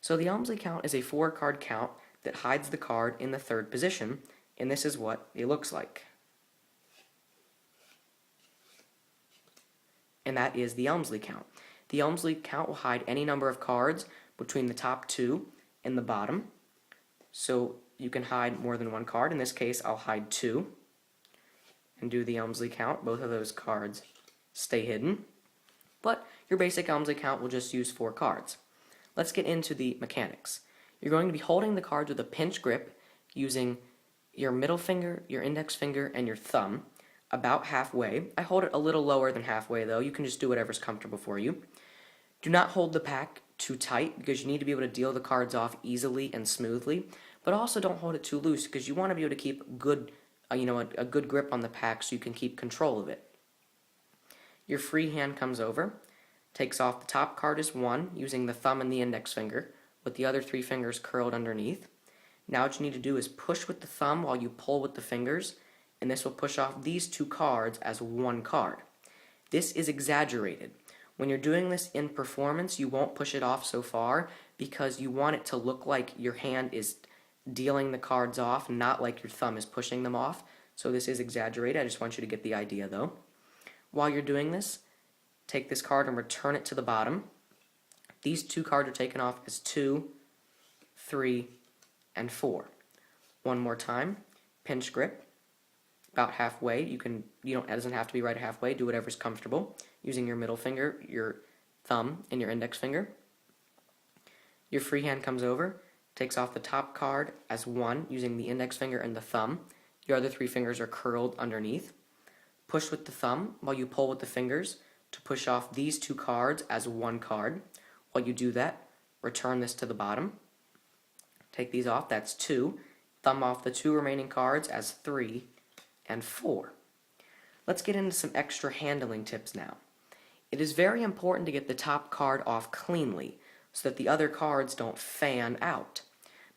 So the Elmsley count is a 4-card count that hides the card in the 3rd position, and this is what it looks like. And that is the Elmsley count. The Elmsley count will hide any number of cards between the top 2 and the bottom. So you can hide more than one card. In this case, I'll hide 2 and do the Elmsley count. Both of those cards stay hidden. But your basic Elmsley count will just use 4 cards. Let's get into the mechanics. You're going to be holding the cards with a pinch grip using your middle finger, your index finger, and your thumb about halfway. I hold it a little lower than halfway though. You can just do whatever's comfortable for you. Do not hold the pack too tight because you need to be able to deal the cards off easily and smoothly, but also don't hold it too loose because you want to be able to keep good, a good grip on the pack so you can keep control of it. Your free hand comes over, takes off the top card as 1 using the thumb and the index finger with the other 3 fingers curled underneath. Now what you need to do is push with the thumb while you pull with the fingers, and this will push off these 2 cards as 1 card. This is exaggerated. When you're doing this in performance, you won't push it off so far because you want it to look like your hand is dealing the cards off, not like your thumb is pushing them off. So this is exaggerated. I just want you to get the idea though. While you're doing this, take this card and return it to the bottom. These 2 cards are taken off as 2, 3, and 4. One more time, pinch grip, about halfway. It doesn't have to be right halfway. Do whatever's comfortable using your middle finger, your thumb, and your index finger. Your free hand comes over, takes off the top card as 1 using the index finger and the thumb. Your other 3 fingers are curled underneath. Push with the thumb while you pull with the fingers to push off these 2 cards as 1 card. While you do that, return this to the bottom. Take these off, that's 2. Thumb off the 2 remaining cards as 3 and 4. Let's get into some extra handling tips now. It is very important to get the top card off cleanly so that the other cards don't fan out.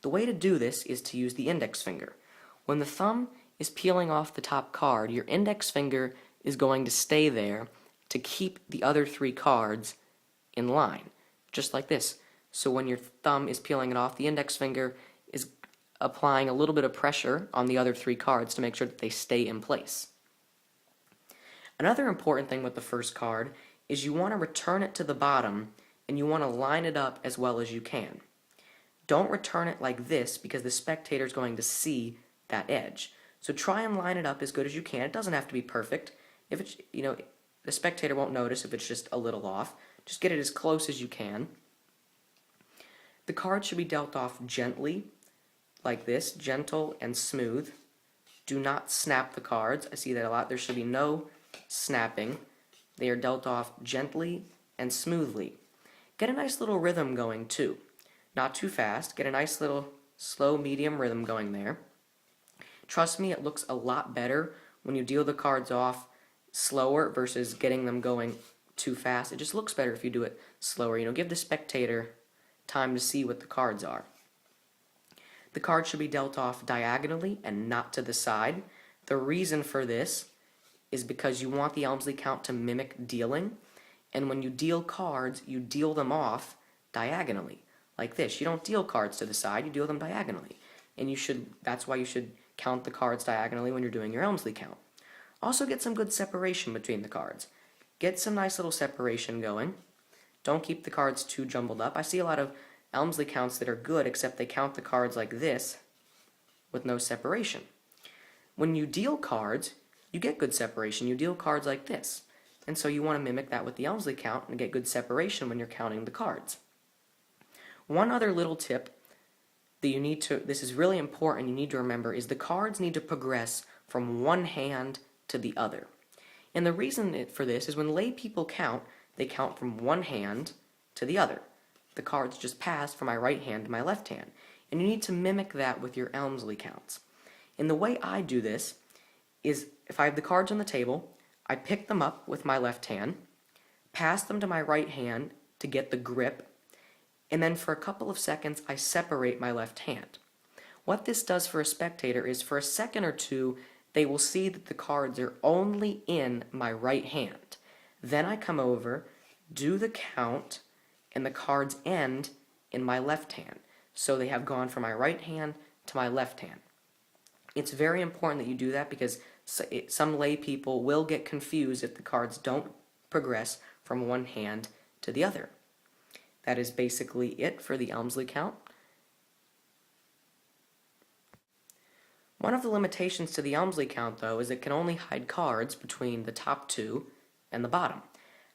The way to do this is to use the index finger. When the thumb is peeling off the top card, your index finger is going to stay there to keep the other 3 cards in line, just like this. So when your thumb is peeling it off, the index finger is applying a little bit of pressure on the other 3 cards to make sure that they stay in place. Another important thing with the first card is you want to return it to the bottom and you want to line it up as well as you can. Don't return it like this because the spectator is going to see that edge. So try and line it up as good as you can. It doesn't have to be perfect. If it's, the spectator won't notice if it's just a little off. Just get it as close as you can. The card should be dealt off gently, like this, gentle and smooth. Do not snap the cards. I see that a lot. There should be no snapping. They are dealt off gently and smoothly. Get a nice little rhythm going too. Not too fast. Get a nice little slow, medium rhythm going there. Trust me, it looks a lot better when you deal the cards off slower versus getting them going too fast. It just looks better if you do it slower. Give the spectator time to see what the cards are. The card should be dealt off diagonally and not to the side. The reason for this is because you want the Elmsley count to mimic dealing, and when you deal cards, you deal them off diagonally, like this. You don't deal cards to the side, you deal them diagonally. And that's why you should count the cards diagonally when you're doing your Elmsley count. Also get some good separation between the cards. Get some nice little separation going. Don't keep the cards too jumbled up. I see a lot of Elmsley counts that are good, except they count the cards like this with no separation. When you deal cards, you get good separation. You deal cards like this. And so you want to mimic that with the Elmsley count and get good separation when you're counting the cards. One other little tip that this is really important, you need to remember, is the cards need to progress from one hand to the other. And the reason for this is when lay people count, they count from one hand to the other. The cards just pass from my right hand to my left hand. And you need to mimic that with your Elmsley counts. And the way I do this is if I have the cards on the table, I pick them up with my left hand, pass them to my right hand to get the grip, and then for a couple of seconds I separate my left hand. What this does for a spectator is for a second or two they will see that the cards are only in my right hand. Then I come over, do the count, and the cards end in my left hand. So they have gone from my right hand to my left hand. It's very important that you do that because some lay people will get confused if the cards don't progress from one hand to the other. That is basically it for the Elmsley count. One of the limitations to the Elmsley count, though, is it can only hide cards between the top two and the bottom.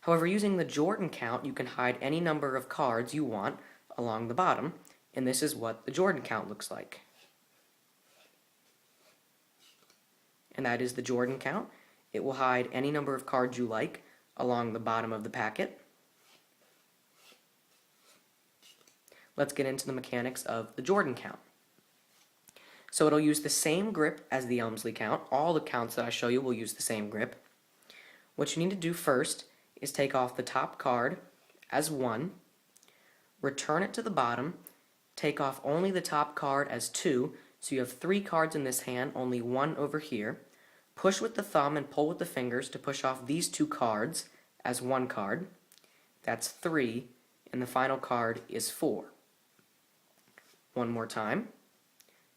However, using the Jordan count, you can hide any number of cards you want along the bottom, and this is what the Jordan count looks like. And that is the Jordan count. It will hide any number of cards you like along the bottom of the packet. Let's get into the mechanics of the Jordan count. So it'll use the same grip as the Elmsley count. All the counts that I show you will use the same grip. What you need to do first is take off the top card as 1, return it to the bottom, take off only the top card as 2, so you have 3 cards in this hand, only 1 over here. Push with the thumb and pull with the fingers to push off these 2 cards as 1 card. That's 3, and the final card is 4. One more time.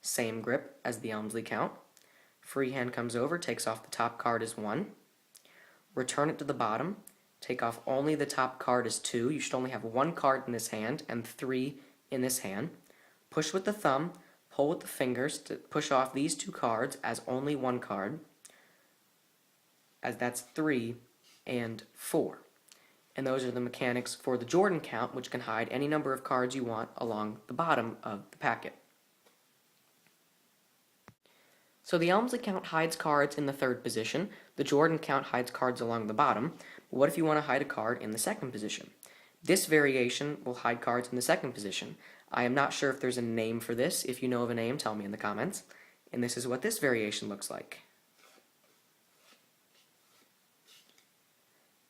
Same grip as the Elmsley count. Free hand comes over, takes off the top card as 1. Return it to the bottom. Take off only the top card as 2. You should only have 1 card in this hand and 3 in this hand. Push with the thumb, pull with the fingers to push off these 2 cards as only 1 card, as that's 3 and 4. And those are the mechanics for the Jordan count, which can hide any number of cards you want along the bottom of the packet. So the Elmsley count hides cards in the 3rd position. The Jordan count hides cards along the bottom. But what if you want to hide a card in the 2nd position? This variation will hide cards in the 2nd position. I am not sure if there's a name for this. If you know of a name, tell me in the comments. And this is what this variation looks like.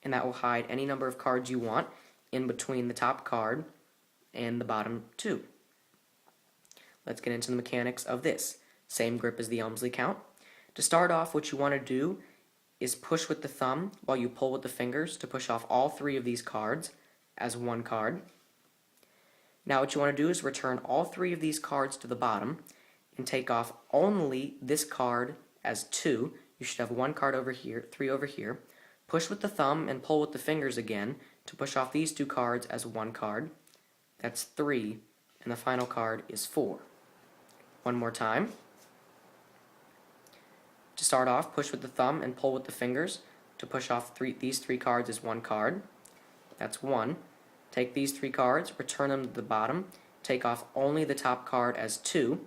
And that will hide any number of cards you want in between the top card and the bottom 2. Let's get into the mechanics of this. Same grip as the Elmsley count. To start off, what you want to do is push with the thumb while you pull with the fingers to push off all 3 of these cards as 1 card. Now what you want to do is return all 3 of these cards to the bottom and take off only this card as 2. You should have 1 card over here, 3 over here. Push with the thumb and pull with the fingers again to push off these 2 cards as 1 card. That's 3, and the final card is 4. One more time. To start off, push with the thumb and pull with the fingers to push off these 3 cards as 1 card. That's 1. Take these 3 cards, return them to the bottom, take off only the top card as 2.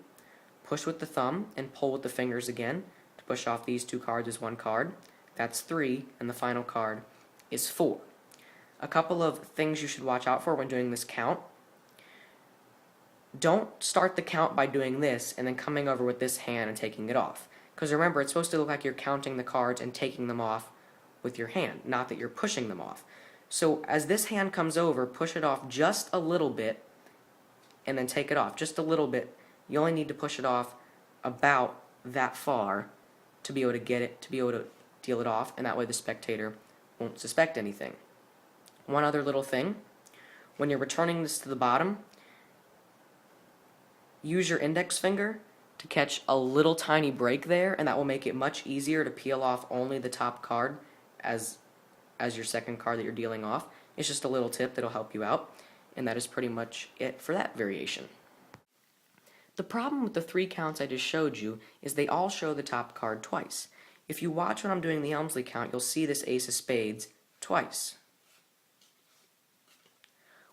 Push with the thumb and pull with the fingers again to push off these 2 cards as 1 card. That's 3, and the final card is 4. A couple of things you should watch out for when doing this count. Don't start the count by doing this and then coming over with this hand and taking it off. Because remember, it's supposed to look like you're counting the cards and taking them off with your hand, not that you're pushing them off. So as this hand comes over, push it off just a little bit and then take it off just a little bit. You only need to push it off about that far to be able to get it, to be able to deal it off, and that way the spectator won't suspect anything. One other little thing, when you're returning this to the bottom, use your index finger to catch a little tiny break there, and that will make it much easier to peel off only the top card as your 2nd card that you're dealing off. It's just a little tip that'll help you out, and that is pretty much it for that variation. The problem with the 3 counts I just showed you is they all show the top card twice. If you watch when I'm doing the Elmsley count, you'll see this Ace of Spades twice,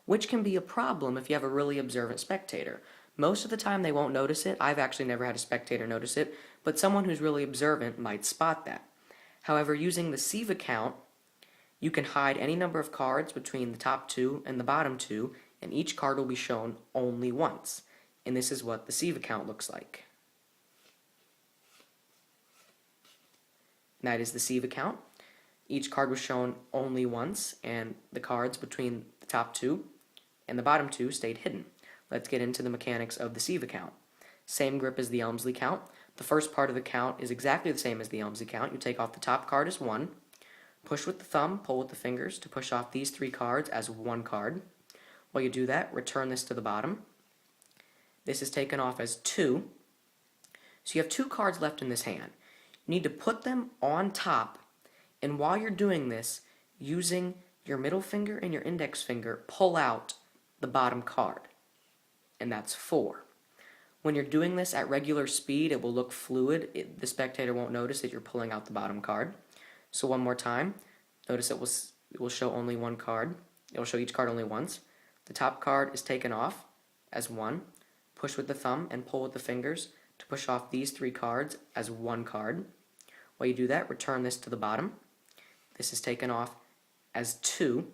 which can be a problem if you have a really observant spectator. Most of the time they won't notice it. I've actually never had a spectator notice it, but someone who's really observant might spot that. However, using the Siva count, you can hide any number of cards between the top 2 and the bottom 2, and each card will be shown only once. And this is what the Siva count looks like. And that is the Siva count. Each card was shown only once, and the cards between the top 2 and the bottom 2 stayed hidden. Let's get into the mechanics of the Siva count. Same grip as the Elmsley count. The first part of the count is exactly the same as the Elmsley count. You take off the top card as 1, push with the thumb, pull with the fingers to push off these 3 cards as 1 card. While you do that, return this to the bottom. This is taken off as 2. So you have 2 cards left in this hand. You need to put them on top, and while you're doing this, using your middle finger and your index finger, pull out the bottom card, and that's 4. When you're doing this at regular speed, it will look fluid. The spectator won't notice that you're pulling out the bottom card. So one more time, notice it will show only one card. It will show each card only once. The top card is taken off as 1. Push with the thumb and pull with the fingers to push off these 3 cards as 1 card. While you do that, return this to the bottom. This is taken off as 2.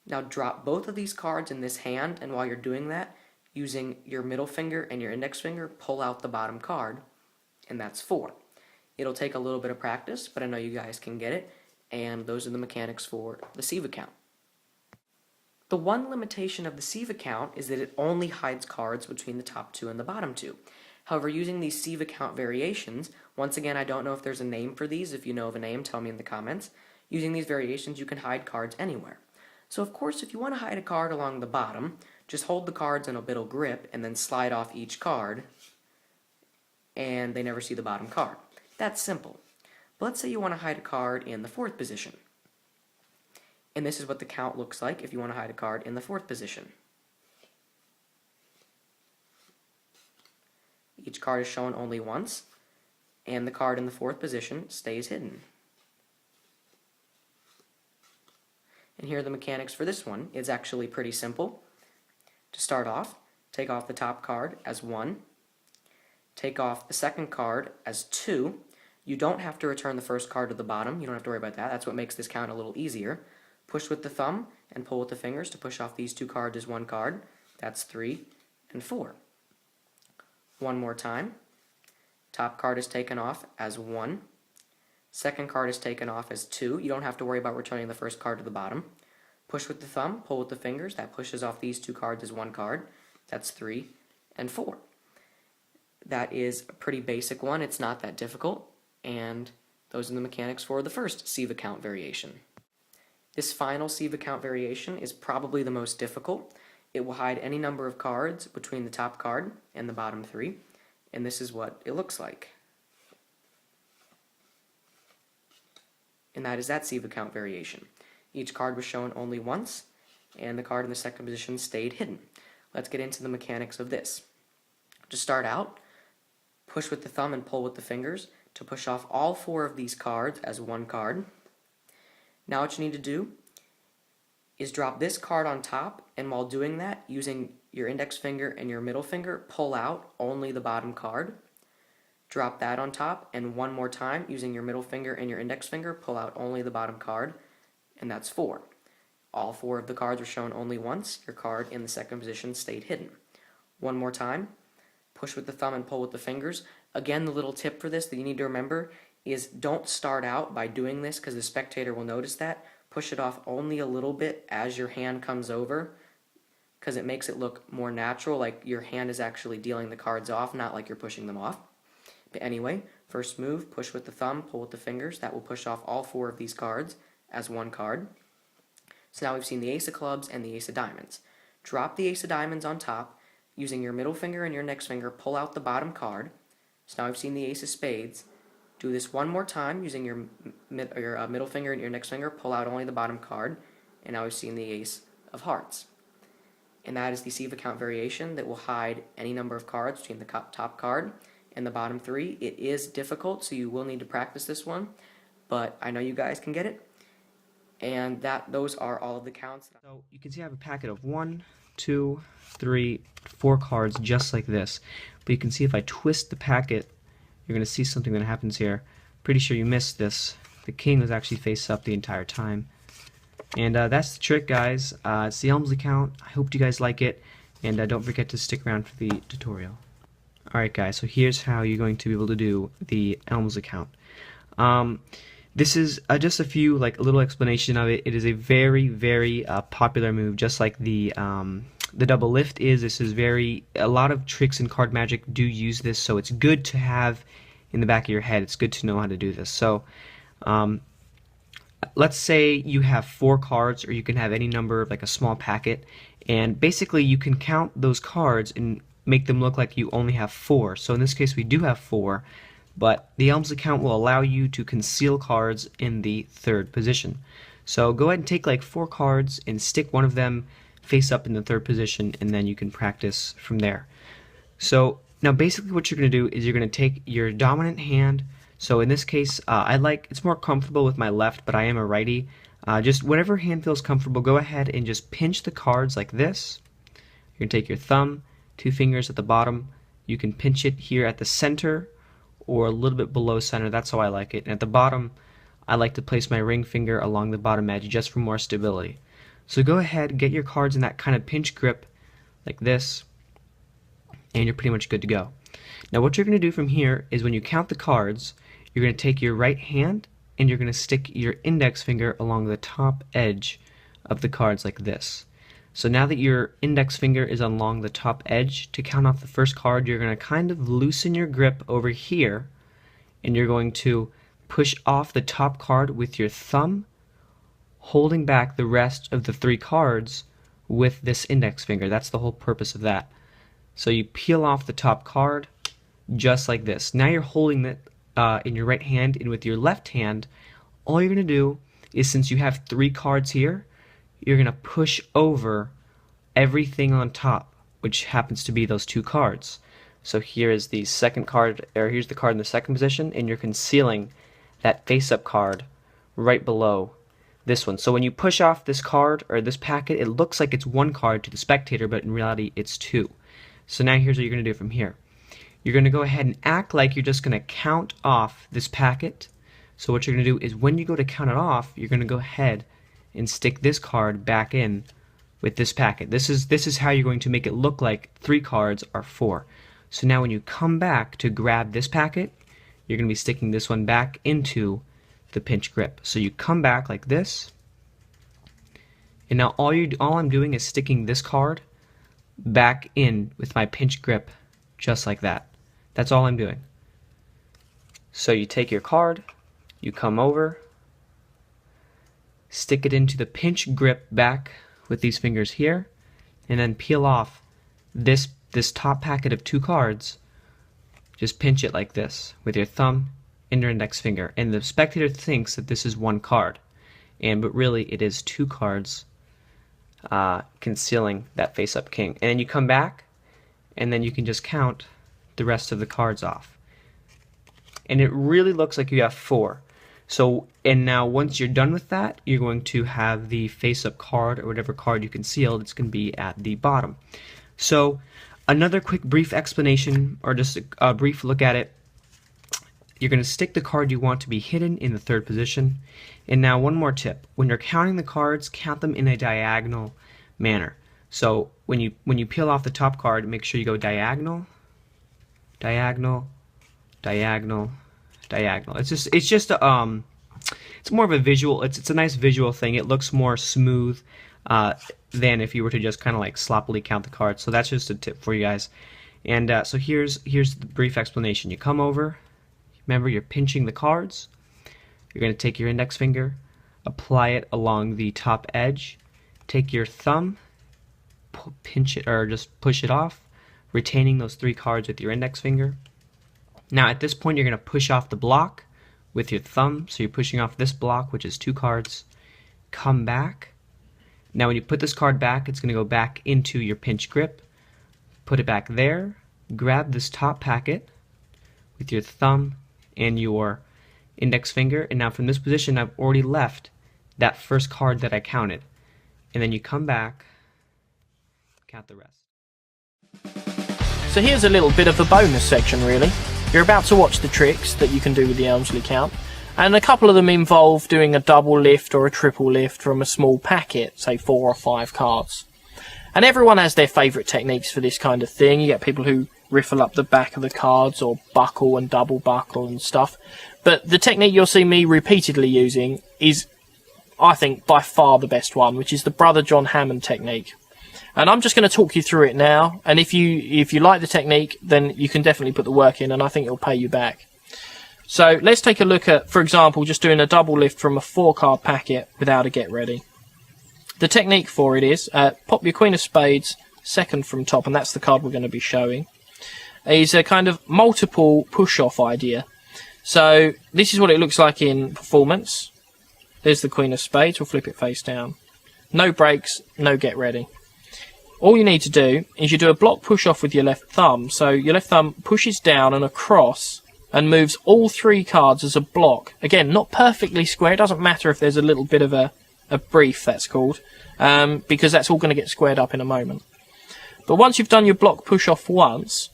Now drop both of these cards in this hand, and while you're doing that, using your middle finger and your index finger, pull out the bottom card, and that's 4. It'll take a little bit of practice, but I know you guys can get it, and those are the mechanics for the sieve count. The one limitation of the sieve count is that it only hides cards between the top 2 and the bottom 2. However, using these sieve count variations, once again, I don't know if there's a name for these. If you know of a name, tell me in the comments. Using these variations, you can hide cards anywhere. So of course, if you want to hide a card along the bottom, just hold the cards in a middle grip and then slide off each card, and they never see the bottom card. That's simple. But let's say you want to hide a card in the 4th position. And this is what the count looks like if you want to hide a card in the 4th position. Each card is shown only once, and the card in the 4th position stays hidden. And here are the mechanics for this one. It's actually pretty simple. To start off, take off the top card as 1. Take off the second card as 2. You don't have to return the first card to the bottom. You don't have to worry about that. That's what makes this count a little easier. Push with the thumb and pull with the fingers to push off these 2 cards as 1 card. That's 3 and 4. One more time. Top card is taken off as 1. Second card is taken off as 2. You don't have to worry about returning the first card to the bottom. Push with the thumb, pull with the fingers. That pushes off these 2 cards as 1 card. That's 3 and 4. That is a pretty basic one. It's not that difficult. And those are the mechanics for the first sieve count variation. This final sieve count variation is probably the most difficult. It will hide any number of cards between the top card and the bottom 3. And this is what it looks like. And that is that sieve count variation. Each card was shown only once, and the card in the second position stayed hidden. Let's get into the mechanics of this. To start out, push with the thumb and pull with the fingers to push off all 4 of these cards as 1 card. Now what you need to do is drop this card on top, and while doing that, using your index finger and your middle finger, pull out only the bottom card. Drop that on top, and one more time, using your middle finger and your index finger, pull out only the bottom card, and that's 4. All 4 of the cards were shown only once. Your card in the second position stayed hidden. One more time, push with the thumb and pull with the fingers. Again, the little tip for this that you need to remember is don't start out by doing this because the spectator will notice that. Push it off only a little bit as your hand comes over because it makes it look more natural, like your hand is actually dealing the cards off, not like you're pushing them off. But anyway, first move, push with the thumb, pull with the fingers. That will push off all 4 of these cards as 1 card. So now we've seen the ace of clubs and the ace of diamonds. Drop the ace of diamonds on top. Using your middle finger and your index finger, pull out the bottom card. So now we've seen the ace of spades. Do this one more time using your middle finger and your index finger, pull out only the bottom card. And now we've seen the ace of hearts. And that is the sieve count variation that will hide any number of cards between the top card and the bottom 3. It is difficult, so you will need to practice this one, but I know you guys can get it. And those are all of the counts. So you can see I have a packet of 1, 2, 3, 4 cards just like this. But you can see if I twist the packet, you're going to see something that happens here. Pretty sure you missed this. The king was actually face up the entire time. And that's the trick, guys. It's the Elmsley Count. I hope you guys like it. And don't forget to stick around for the tutorial. Alright guys, so here's how you're going to be able to do the Elmsley Count. This is just a few, like a little explanation of it. It is a very, very popular move, just like the double lift is. This is a lot of tricks in card magic do use this, so it's good to have in the back of your head. It's good to know how to do this. So let's say you have 4 cards, or you can have any number of like a small packet, and basically you can count those cards and make them look like you only have 4. So in this case we do have 4, but the Elmsley Count will allow you to conceal cards in the 3rd position. So go ahead and take like 4 cards and stick one of them face up in the 3rd position, and then you can practice from there. So now basically what you're going to do is you're going to take your dominant hand. So in this case, it's more comfortable with my left, but I am a righty. Just whatever hand feels comfortable, go ahead and just pinch the cards like this. You're going to take your thumb, 2 fingers at the bottom. You can pinch it here at the center or a little bit below center. That's how I like it. And at the bottom, I like to place my ring finger along the bottom edge just for more stability. So go ahead and get your cards in that kind of pinch grip like this, and you're pretty much good to go. Now what you're going to do from here is when you count the cards, you're going to take your right hand and you're going to stick your index finger along the top edge of the cards like this. So now that your index finger is along the top edge, to count off the first card, you're going to kind of loosen your grip over here, and you're going to push off the top card with your thumb, holding back the rest of the 3 cards with this index finger. That's the whole purpose of that. So you peel off the top card just like this. Now you're holding it in your right hand, and with your left hand, all you're going to do is, since you have 3 cards here, you're going to push over everything on top, which happens to be those 2 cards. So here is the second card, or here's the card in the 2nd position, and you're concealing that face-up card right below this one. So when you push off this card or this packet, it looks like it's 1 card to the spectator, but in reality it's 2. So now here's what you're going to do from here. You're going to go ahead and act like you're just going to count off this packet. So what you're going to do is when you go to count it off, you're going to go ahead and stick this card back in with this packet. This is how you're going to make it look like 3 cards are 4. So now when you come back to grab this packet, you're going to be sticking this one back into the pinch grip. So you come back like this, and now all I'm doing is sticking this card back in with my pinch grip just like that. That's all I'm doing. So you take your card, you come over, stick it into the pinch grip back with these fingers here, and then peel off this top packet of 2 cards. Just pinch it like this with your thumb and your index finger, and the spectator thinks that this is 1 card, but really it is 2 cards concealing that face-up king. And then you come back, and then you can just count the rest of the cards off, and it really looks like you have 4. So, and now once you're done with that, you're going to have the face-up card, or whatever card you concealed, it's going to be at the bottom. So another quick brief explanation, or just a brief look at it. You're going to stick the card you want to be hidden in the 3rd position. And now one more tip. When you're counting the cards, count them in a diagonal manner. So when you peel off the top card, make sure you go diagonal, diagonal, diagonal, diagonal. It's more of a visual, it's a nice visual thing. It looks more smooth than if you were to just kind of like sloppily count the cards. So that's just a tip for you guys. And so here's the brief explanation. You come over, remember you're pinching the cards. You're going to take your index finger, apply it along the top edge, take your thumb, pinch it, or just push it off, retaining those 3 cards with your index finger. Now at this point you're going to push off the block with your thumb, so you're pushing off this block, which is 2 cards. Come back. Now when you put this card back, it's going to go back into your pinch grip. Put it back there. Grab this top packet with your thumb and your index finger, and now from this position I've already left that first card that I counted. And then you come back, count the rest. So here's a little bit of a bonus section really. You're about to watch the tricks that you can do with the Elmsley Count, and a couple of them involve doing a double lift or a triple lift from a small packet, say 4 or 5 cards. And everyone has their favourite techniques for this kind of thing. You get people who riffle up the back of the cards or buckle and double buckle and stuff. But the technique you'll see me repeatedly using is, I think, by far the best one, which is the Brother John Hammond technique. And I'm just going to talk you through it now, and if you like the technique, then you can definitely put the work in, and I think it'll pay you back. So let's take a look at, for example, just doing a double lift from a 4-card packet without a get ready. The technique for it is pop your Queen of Spades second from top, and that's the card we're going to be showing. Is a kind of multiple push-off idea. So this is what it looks like in performance. There's the Queen of Spades. We'll flip it face down. No breaks, no get ready. All you need to do is you do a block push-off with your left thumb. So your left thumb pushes down and across and moves all 3 cards as a block. Again, not perfectly square. It doesn't matter if there's a little bit of a brief, that's called, because that's all going to get squared up in a moment. But once you've done your block push-off once,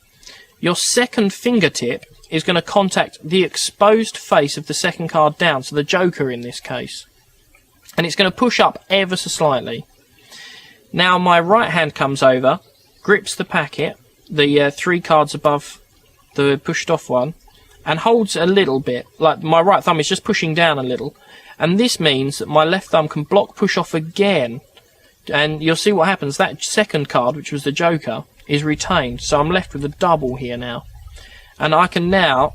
your second fingertip is going to contact the exposed face of the second card down, so the Joker in this case. And it's going to push up ever so slightly. Now my right hand comes over, grips the packet, the 3 cards above the pushed off one, and holds a little bit. Like my right thumb is just pushing down a little. And this means that my left thumb can block push off again. And you'll see what happens. That second card, which was the Joker, is retained. So I'm left with a double here now. And I can now,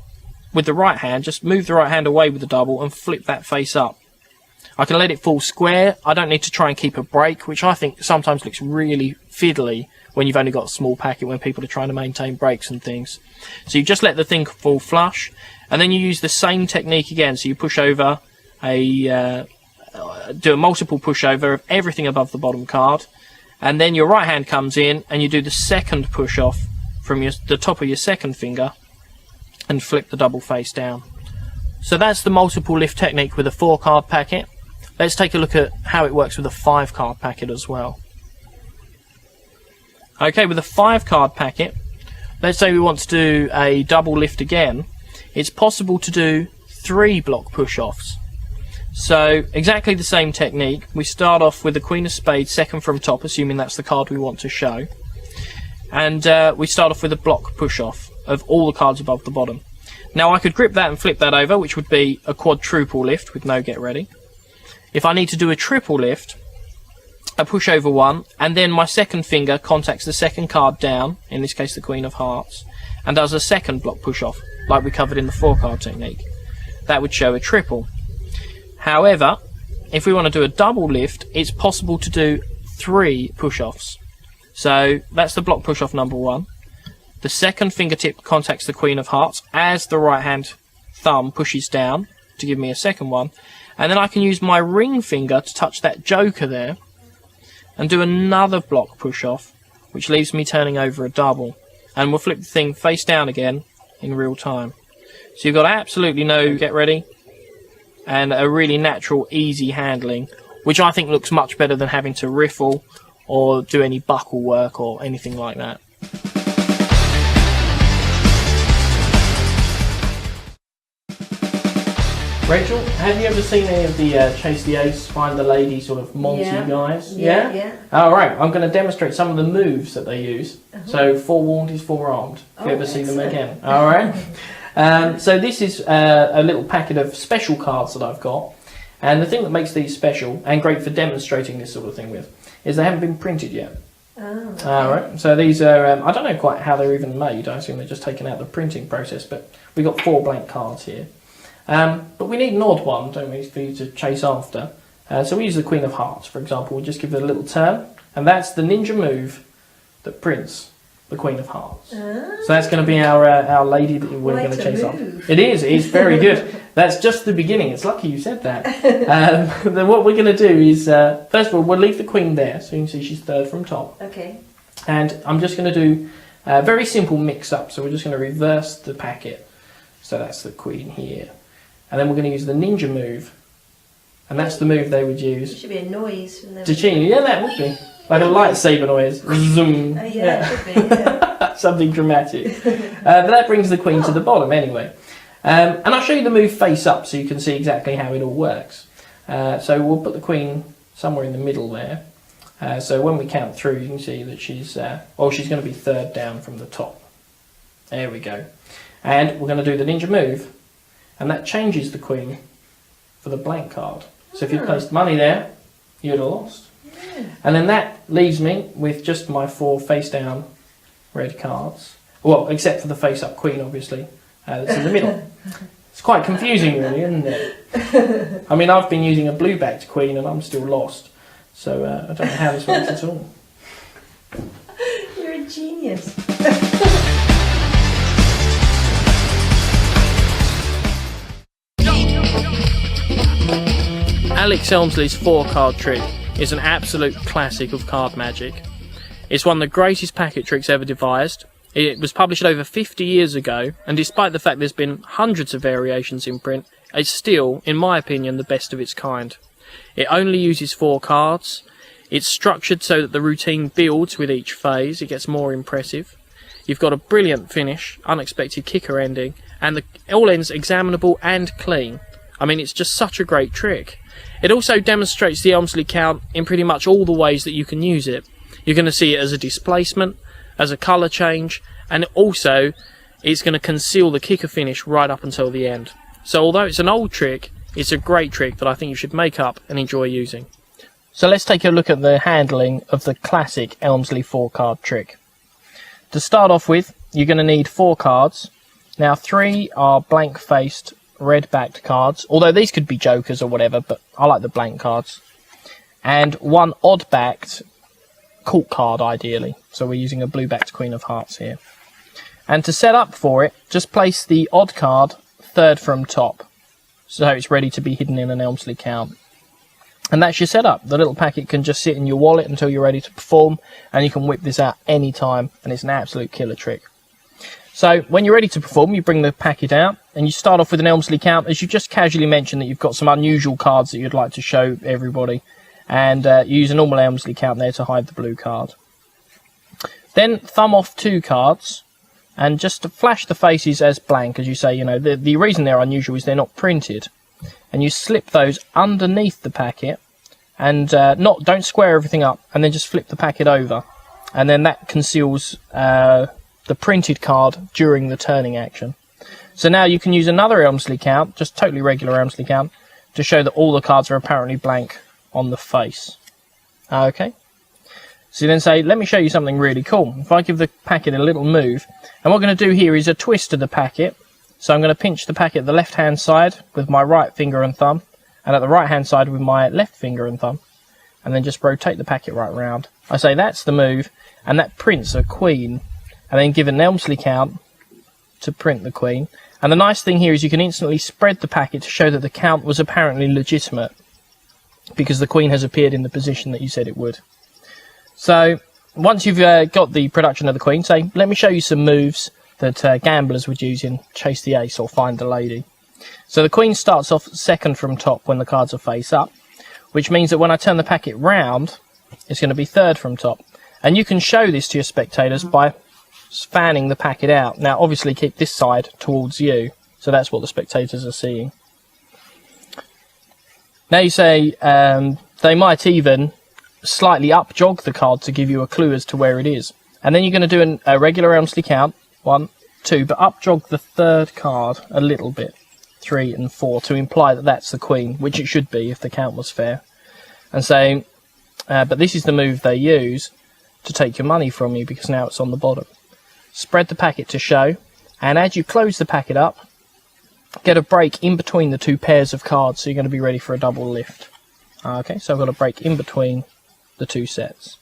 with the right hand, just move the right hand away with the double and flip that face up. I can let it fall square. I don't need to try and keep a break, which I think sometimes looks really fiddly when you've only got a small packet, when people are trying to maintain breaks and things. So you just let the thing fall flush, and then you use the same technique again. So you push over do a multiple pushover of everything above the bottom card, and then your right hand comes in and you do the second push off from the top of your second finger and flip the double face down. So that's the multiple lift technique with a 4-card packet. Let's take a look at how it works with a 5-card packet as well. Okay, with a 5-card packet, let's say we want to do a double lift again. It's possible to do 3 block push-offs. So exactly the same technique. We start off with the Queen of Spades second from top, assuming that's the card we want to show. And we start off with a block push-off of all the cards above the bottom. Now I could grip that and flip that over, which would be a quadruple lift with no get ready. If I need to do a triple lift, I push over one, and then my second finger contacts the second card down, in this case the Queen of Hearts, and does a second block push-off, like we covered in the 4-card technique. That would show a triple. However, if we want to do a double lift, it's possible to do 3 push-offs. So that's the block push-off number 1. The second fingertip contacts the Queen of Hearts as the right hand thumb pushes down to give me a second one. And then I can use my ring finger to touch that Joker there and do another block push-off, which leaves me turning over a double. And we'll flip the thing face down again in real time. So you've got absolutely no get ready and a really natural, easy handling, which I think looks much better than having to riffle or do any buckle work or anything like that. Rachel, have you ever seen any of the Chase the Ace, Find the Lady sort of Monty guys? Yeah. All right, I'm going to demonstrate some of the moves that they use. So forewarned is forearmed. If you ever see them again. All right. So this is a little packet of special cards that I've got. And the thing that makes these special and great for demonstrating this sort of thing with is they haven't been printed yet. Oh, okay. All right. So these are, I don't know quite how they're even made. I assume they're just taken out the printing process. But we've got 4 blank cards here. But we need an odd one, don't we, for you to chase after. So we use the Queen of Hearts, for example. We'll just give it a little turn. And that's the ninja move that prints the Queen of Hearts. So that's going to be our lady that we're going to chase after. It is very good. That's just the beginning. It's lucky you said that. Then what we're going to do is, first of all, we'll leave the Queen there. So you can see she's third from top. Okay. And I'm just going to do a very simple mix-up. So we're just going to reverse the packet. So that's the Queen here. And then we're going to use the ninja move. And that's the move they would use. It should be a noise. To cheat. Yeah, that would be. Like a lightsaber noise. Zoom. Oh, yeah, it should be. Yeah. Something dramatic. But that brings the Queen to the bottom anyway. And I'll show you the move face up so you can see exactly how it all works. So we'll put the Queen somewhere in the middle there. So when we count through, you can see that she's going to be third down from the top. There we go. And we're going to do the ninja move. And that changes the Queen for the blank card. So if you placed money there, you'd have lost. Yeah. And then that leaves me with just my 4 face down red cards. Well, except for the face up Queen, obviously, that's in the middle. It's quite confusing, really, isn't it? I mean, I've been using a blue-backed queen and I'm still lost. So I don't know how this works at all. You're a genius. Alex Elmsley's 4-card trick is an absolute classic of card magic. It's one of the greatest packet tricks ever devised. It was published over 50 years ago, and despite the fact there's been hundreds of variations in print, it's still, in my opinion, the best of its kind. It only uses 4 cards. It's structured so that the routine builds with each phase. It gets more impressive. You've got a brilliant finish, unexpected kicker ending, and the all ends examinable and clean. I mean, it's just such a great trick. It also demonstrates the Elmsley Count in pretty much all the ways that you can use it. You're going to see it as a displacement, as a colour change, and also it's going to conceal the kicker finish right up until the end. So although it's an old trick, it's a great trick that I think you should make up and enjoy using. So let's take a look at the handling of the classic Elmsley 4-card trick. To start off with, you're going to need 4 cards. Now 3 are blank-faced red-backed cards, although these could be jokers or whatever, but I like the blank cards. And 1 odd-backed court card, ideally. So we're using a blue-backed Queen of Hearts here. And to set up for it, just place the odd card 3rd from top, so it's ready to be hidden in an Elmsley Count. And that's your setup. The little packet can just sit in your wallet until you're ready to perform, and you can whip this out any time, and it's an absolute killer trick. So when you're ready to perform, you bring the packet out, and you start off with an Elmsley Count, as you just casually mentioned that you've got some unusual cards that you'd like to show everybody, and you use a normal Elmsley Count there to hide the blue card. Then thumb off 2 cards, and just to flash the faces as blank, as you say, you know, the reason they're unusual is they're not printed. And you slip those underneath the packet, and don't square everything up, and then just flip the packet over, and then that conceals the printed card during the turning action. So now you can use another Elmsley Count, just totally regular Elmsley Count, to show that all the cards are apparently blank on the face. Okay. So you then say, let me show you something really cool. If I give the packet a little move, and what we're going to do here is a twist of the packet. So I'm going to pinch the packet at the left-hand side with my right finger and thumb, and at the right-hand side with my left finger and thumb, and then just rotate the packet right round. I say that's the move, and that prints a queen, and then give an Elmsley Count to print the queen. And the nice thing here is you can instantly spread the packet to show that the count was apparently legitimate, because the queen has appeared in the position that you said it would. So once you've got the production of the queen, say, let me show you some moves that gamblers would use in Chase the Ace or Find the Lady. So the queen starts off 2nd from top when the cards are face up, which means that when I turn the packet round, it's going to be 3rd from top. And you can show this to your spectators by fanning the packet out. Now obviously keep this side towards you, so that's what the spectators are seeing. Now you say they might even slightly up jog the card to give you a clue as to where it is. And then you're going to do a regular Elmsley Count, 1, 2, but up jog the 3rd card a little bit, 3 and 4, to imply that that's the queen, which it should be if the count was fair. And say, but this is the move they use to take your money from you, because now it's on the bottom. Spread the packet to show, and as you close the packet up, get a break in between the 2 pairs of cards, so you're going to be ready for a double lift. Okay, so I've got a break in between the 2 sets.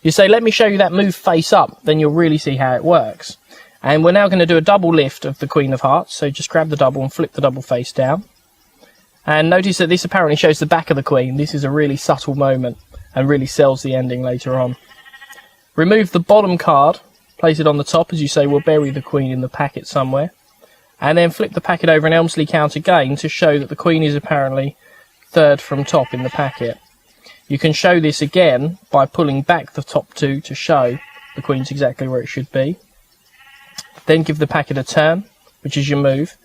You say, let me show you that move face up, then you'll really see how it works. And we're now going to do a double lift of the Queen of Hearts, so just grab the double and flip the double face down. And notice that this apparently shows the back of the Queen. This is a really subtle moment and really sells the ending later on. Remove the bottom card, place it on the top, as you say, we'll bury the Queen in the packet somewhere. And then flip the packet over an Elmsley Count again to show that the Queen is apparently 3rd from top in the packet. You can show this again by pulling back the top 2 to show the Queen's exactly where it should be. Then give the packet a turn, which is your move.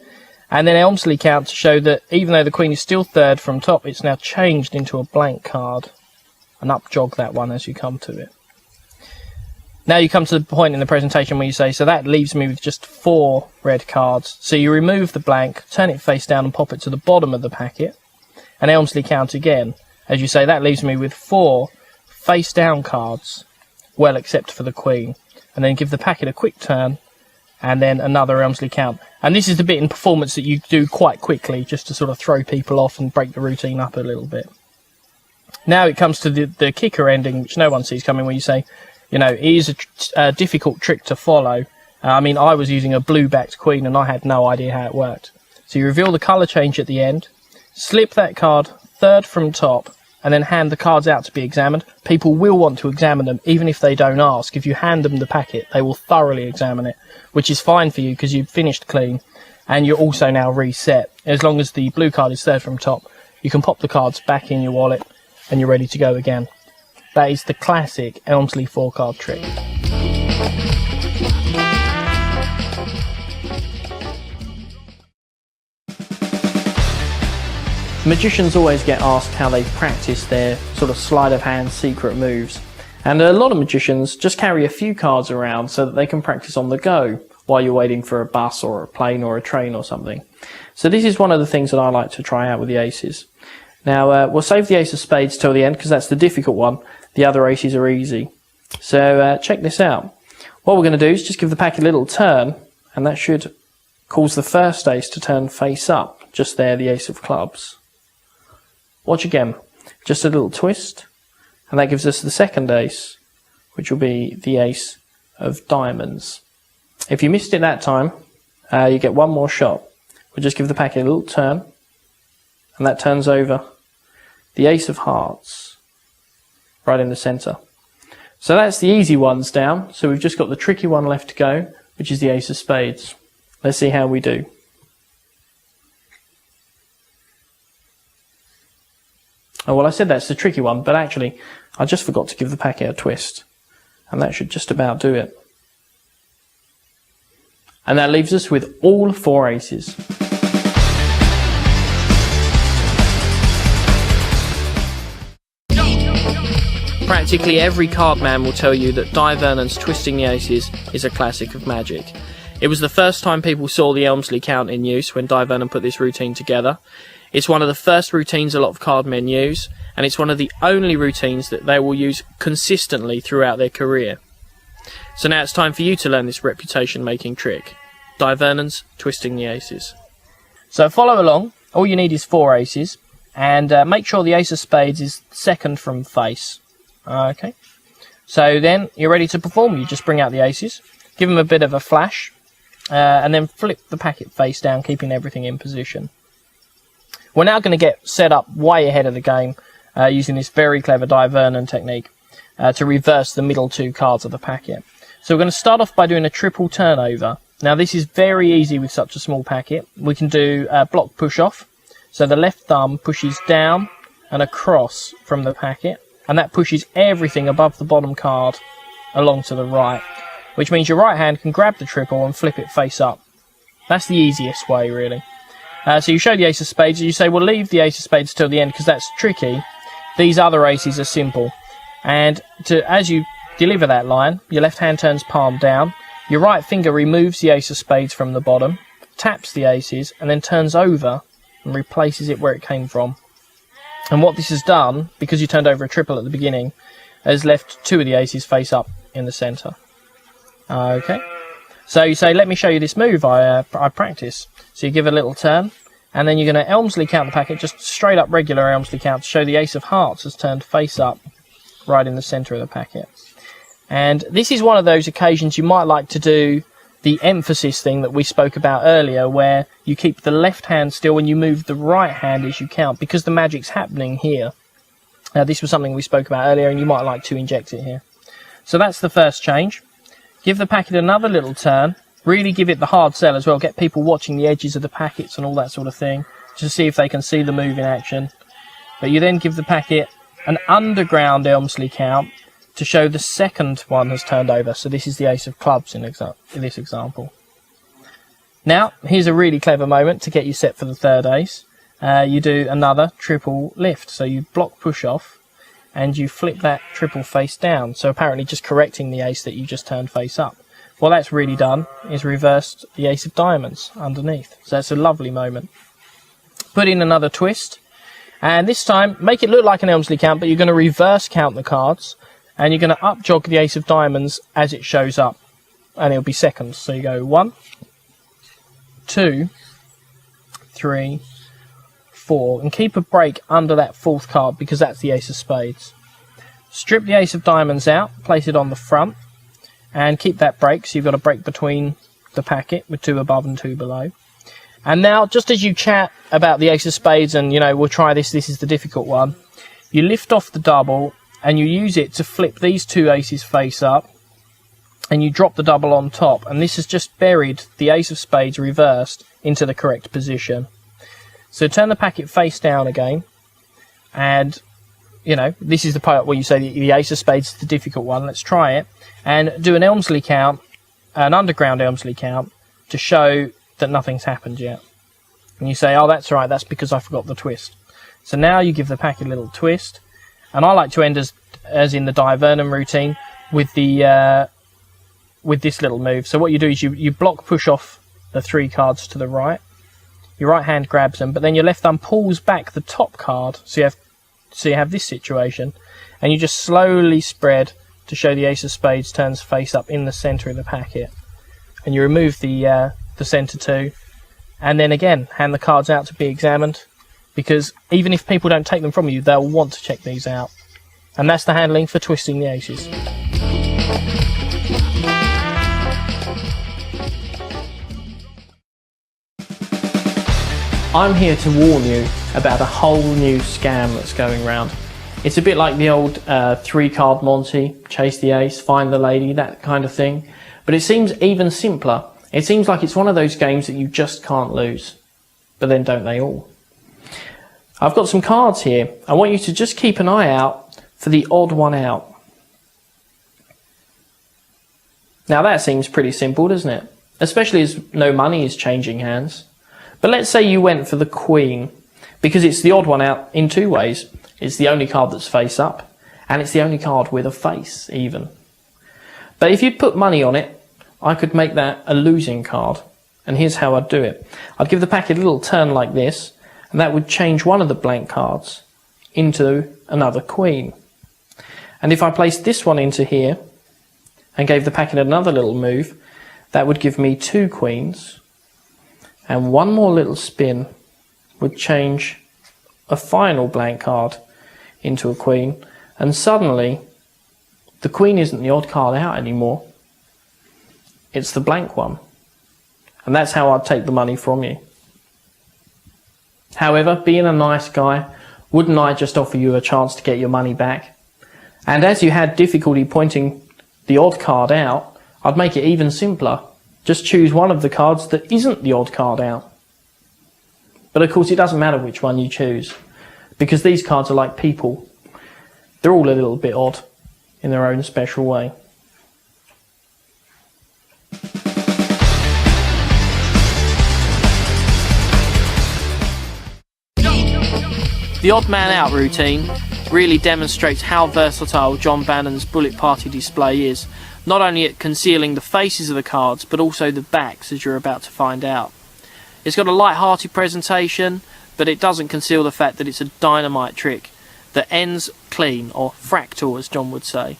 And then Elmsley Count to show that even though the Queen is still 3rd from top, it's now changed into a blank card. And up jog that one as you come to it. Now you come to the point in the presentation where you say, so that leaves me with just 4 red cards. So you remove the blank, turn it face down and pop it to the bottom of the packet. And Elmsley Count again. As you say, that leaves me with 4 face down cards, well except for the Queen. And then give the packet a quick turn and then another Elmsley Count. And this is the bit in performance that you do quite quickly, just to sort of throw people off and break the routine up a little bit. Now it comes to the kicker ending, which no one sees coming, where you say, you know, it is a difficult trick to follow. I mean, I was using a blue-backed queen, and I had no idea how it worked. So you reveal the colour change at the end, slip that card third from top, and then hand the cards out to be examined. People will want to examine them, even if they don't ask. If you hand them the packet, they will thoroughly examine it, which is fine for you because you've finished clean, and you're also now reset. As long as the blue card is third from top, you can pop the cards back in your wallet, and you're ready to go again. That is the classic Elmsley 4-card trick. Magicians always get asked how they practice their sort of sleight of hand secret moves, and a lot of magicians just carry a few cards around so that they can practice on the go while you're waiting for a bus or a plane or a train or something. So this is one of the things that I like to try out with the aces. Now we'll save the ace of spades till the end because that's the difficult one. The other aces are easy. So check this out. What we're going to do is just give the packet a little turn, and that should cause the first ace to turn face up. Just there, the ace of clubs. Watch again, just a little twist, and that gives us the second ace, which will be the ace of diamonds. If you missed it that time, you get one more shot. We'll just give the packet a little turn, and that turns over the ace of hearts, right in the centre. So that's the easy ones down, so we've just got the tricky one left to go, which is the ace of spades. Let's see how we do. Oh, well, I said that's the tricky one, but actually, I just forgot to give the packet a twist. And that should just about do it. And that leaves us with all 4 aces. Practically every card man will tell you that Di Vernon's Twisting the Aces is a classic of magic. It was the first time people saw the Elmsley Count in use when Di Vernon put this routine together. It's one of the first routines a lot of card men use, and it's one of the only routines that they will use consistently throughout their career. So now it's time for you to learn this reputation-making trick. Di Vernon's Twisting the Aces. So follow along. All you need is 4 aces, and make sure the ace of spades is second from face. Okay. So then you're ready to perform. You just bring out the aces, give them a bit of a flash, and then flip the packet face down, keeping everything in position. We're now going to get set up way ahead of the game using this very clever Di Vernon technique to reverse the middle 2 cards of the packet. So we're going to start off by doing a triple turnover. Now this is very easy with such a small packet. We can do a block push off. So the left thumb pushes down and across from the packet, and that pushes everything above the bottom card along to the right, which means your right hand can grab the triple and flip it face up. That's the easiest way, really. So you show the ace of spades, and you say, well, leave the ace of spades till the end because that's tricky. These other aces are simple. And as you deliver that line, your left hand turns palm down, your right finger removes the ace of spades from the bottom, taps the aces, and then turns over and replaces it where it came from. And what this has done, because you turned over a triple at the beginning, has left 2 of the aces face up in the centre. Okay. So you say, let me show you this move I practice. So you give a little turn, and then you're going to Elmsley Count the packet, just straight up regular Elmsley Count, to show the ace of hearts has turned face up right in the centre of the packet. And this is one of those occasions you might like to do the emphasis thing that we spoke about earlier, where you keep the left hand still and you move the right hand as you count, because the magic's happening here. Now this was something we spoke about earlier, and you might like to inject it here. So that's the first change. Give the packet another little turn. Really give it the hard sell as well. Get people watching the edges of the packets and all that sort of thing to see if they can see the move in action. But you then give the packet an underground Elmsley Count to show the second one has turned over. So this is the ace of clubs in this example. Now, here's a really clever moment to get you set for the third ace. You do another triple lift. So you block push off and you flip that triple face down. So apparently just correcting the ace that you just turned face up. What that's really done is reversed the ace of diamonds underneath. So that's a lovely moment. Put in another twist, and this time make it look like an Elmsley Count, but you're going to reverse count the cards, and you're going to up jog the ace of diamonds as it shows up. and it'll be seconds. So you go 1, 2, 3, 4, and keep a break under that fourth card because that's the ace of spades. Strip the ace of diamonds out, place it on the front, and keep that break, so you've got a break between the packet with 2 above and 2 below. And now, just as you chat about the ace of spades and, we'll try this is the difficult one, you lift off the double and you use it to flip these 2 aces face up, and you drop the double on top, and this has just buried the ace of spades reversed into the correct position. So turn the packet face down again, and this is the part where you say the ace of spades is the difficult one. Let's try it and do an Elmsley count, an underground Elmsley count, to show that nothing's happened yet. And you say, oh, that's right, that's because I forgot the twist. So now you give the packet a little twist, and I like to end as in the Divernon routine with the with this little move. So what you do is you block push off the 3 cards to the right. Your right hand grabs them, but then your left thumb pulls back the top card. So you have this situation, and you just slowly spread to show the ace of spades turns face up in the centre of the packet. And you remove the centre 2, and then again hand the cards out to be examined, because even if people don't take them from you, they'll want to check these out. And that's the handling for twisting the aces. I'm here to warn you about a whole new scam that's going around. It's a bit like the old 3-card Monty, chase the ace, find the lady, that kind of thing. But it seems even simpler. It seems like it's one of those games that you just can't lose. But then don't they all? I've got some cards here. I want you to just keep an eye out for the odd one out. Now that seems pretty simple, doesn't it? Especially as no money is changing hands. But let's say you went for the queen, because it's the odd one out in 2 ways. It's the only card that's face up, and it's the only card with a face, even. But if you'd put money on it, I could make that a losing card. And here's how I'd do it. I'd give the packet a little turn like this, and that would change one of the blank cards into another queen. And if I placed this one into here, and gave the packet another little move, that would give me 2 queens, and one more little spin would change a final blank card into a queen, and suddenly the queen isn't the odd card out anymore, it's the blank one. And that's how I'd take the money from you. However, being a nice guy, wouldn't I just offer you a chance to get your money back? And as you had difficulty pointing the odd card out, I'd make it even simpler. Just choose one of the cards that isn't the odd card out. But of course it doesn't matter which one you choose, because these cards are like people. They're all a little bit odd in their own special way. The odd man out routine really demonstrates how versatile John Bannon's Bullet Party display is, not only at concealing the faces of the cards, but also the backs, as you're about to find out. It's got a light-hearted presentation, but it doesn't conceal the fact that it's a dynamite trick that ends clean, or fractal as John would say.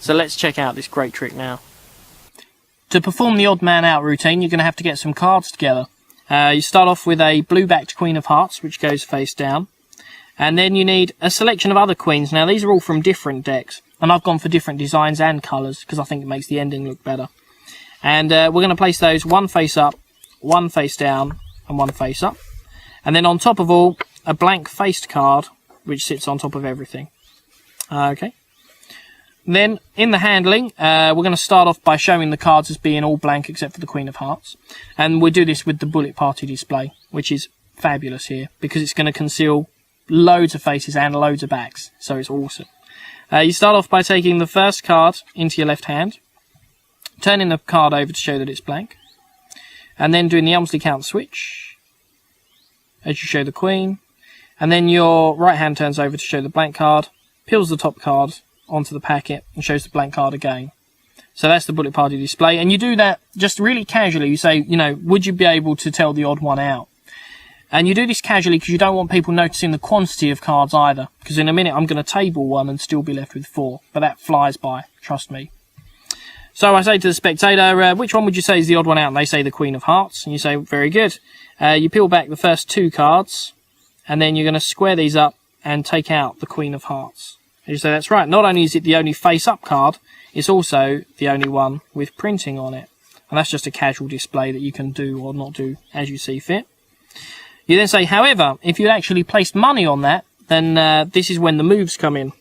So let's check out this great trick now. To perform the odd man out routine, you're going to have to get some cards together. You start off with a blue-backed Queen of Hearts, which goes face down. And then you need a selection of other queens. Now these are all from different decks, and I've gone for different designs and colours because I think it makes the ending look better. And we're going to place those one face up, one face down, and one face up. And then on top of all, a blank faced card which sits on top of everything. Okay. Then in the handling, we're going to start off by showing the cards as being all blank except for the Queen of Hearts. And we do this with the Bullet Party display, which is fabulous here because it's going to conceal loads of faces and loads of backs, so it's awesome. You start off by taking the first card into your left hand, turning the card over to show that it's blank, and then doing the Elmsley Count switch as you show the Queen, and then your right hand turns over to show the blank card, peels the top card onto the packet and shows the blank card again. So that's the Bullet Party display, and you do that just really casually. You say, you know, would you be able to tell the odd one out? And you do this casually because you don't want people noticing the quantity of cards either, because in a minute I'm going to table one and still be left with 4, but that flies by, trust me. So I say to the spectator, which one would you say is the odd one out? And they say the Queen of Hearts. And you say, very good. You peel back the first 2 cards, and then you're going to square these up and take out the Queen of Hearts. And you say, that's right. Not only is it the only face-up card, it's also the only one with printing on it. And that's just a casual display that you can do or not do as you see fit. You then say, however, if you actually placed money on that, then this is when the moves come in.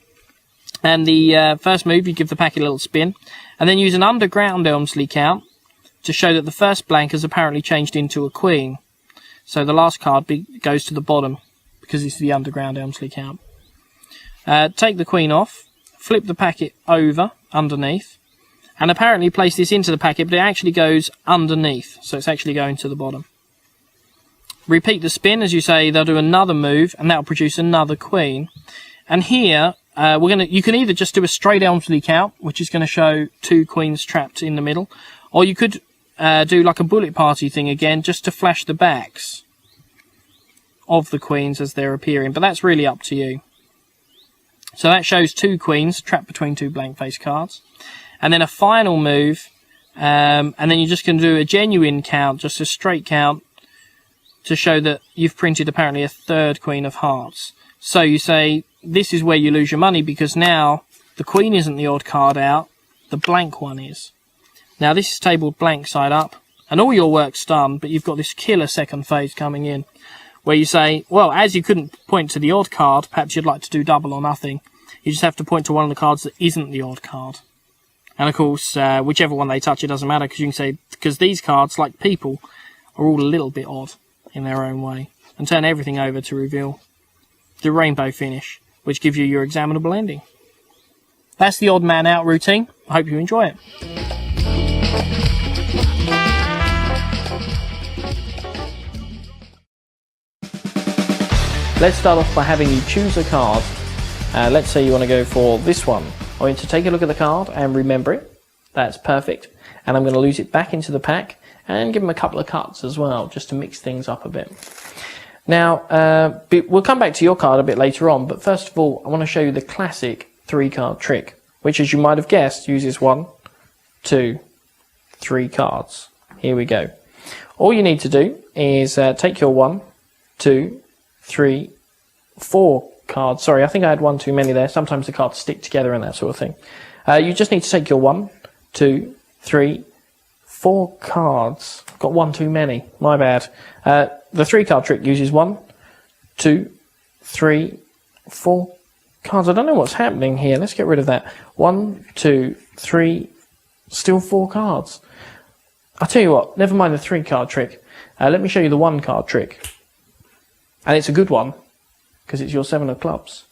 And the first move, you give the packet a little spin, and then use an underground Elmsley Count to show that the first blank has apparently changed into a queen. So the last card goes to the bottom, because it's the underground Elmsley Count. Take the queen off, flip the packet over, underneath, and apparently place this into the packet, but it actually goes underneath, so it's actually going to the bottom. Repeat the spin, as you say, they'll do another move, and that'll produce another queen. And here, you can either just do a straight Elmsley Count, which is going to show 2 queens trapped in the middle, or you could do like a bullet party thing again, just to flash the backs of the queens as they're appearing, but that's really up to you. So that shows 2 queens trapped between 2 blank face cards. And then a final move, and then you're just going to do a genuine count, just a straight count, to show that you've printed apparently a 3rd Queen of Hearts. So you say, this is where you lose your money, because now the queen isn't the odd card out, the blank one is. Now this is tabled blank side up, and all your work's done, but you've got this killer second phase coming in, where you say, well, as you couldn't point to the odd card, perhaps you'd like to do double or nothing. You just have to point to one of the cards that isn't the odd card. And of course, whichever one they touch, it doesn't matter, because you can say, because these cards, like people, are all a little bit odd in their own way, and turn everything over to reveal the rainbow finish, which gives you your examinable ending. That's the odd man out routine. I hope you enjoy it. Let's start off by having you choose a card. Let's say you want to go for this one. I want you to take a look at the card and remember it. That's perfect. And I'm going to lose it back into the pack and give them a couple of cuts as well, just to mix things up a bit. Now, we'll come back to your card a bit later on, but first of all, I want to show you the classic 3-card trick, which, as you might have guessed, uses 1, 2, 3 cards. Here we go. All you need to do is take your 1, 2, 3, 4 cards. Sorry, I think I had 1 too many there. Sometimes the cards stick together and that sort of thing. You just need to take your 1, 2, 3, 4 cards. Got 1 too many. My bad. The 3-card trick uses 1, 2, 3, 4 cards. I don't know what's happening here. Let's get rid of that. 1, 2, 3, still 4 cards. I'll tell you what, never mind the 3-card trick. Let me show you the 1-card trick. And it's a good one, because it's your 7 of clubs.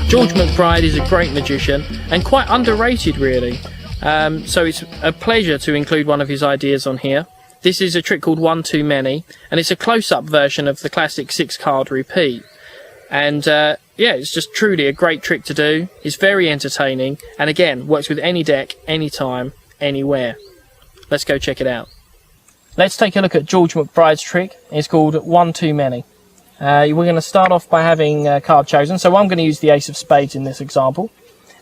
George McBride is a great magician, and quite underrated really. So it's a pleasure to include one of his ideas on here. This is a trick called 1 Too Many, and it's a close-up version of the classic 6-card repeat. And yeah, it's just truly a great trick to do. It's very entertaining, and again, works with any deck, anytime, anywhere. Let's go check it out. Let's take a look at George McBride's trick. It's called 1 Too Many. We're going to start off by having a card chosen. So I'm going to use the Ace of Spades in this example.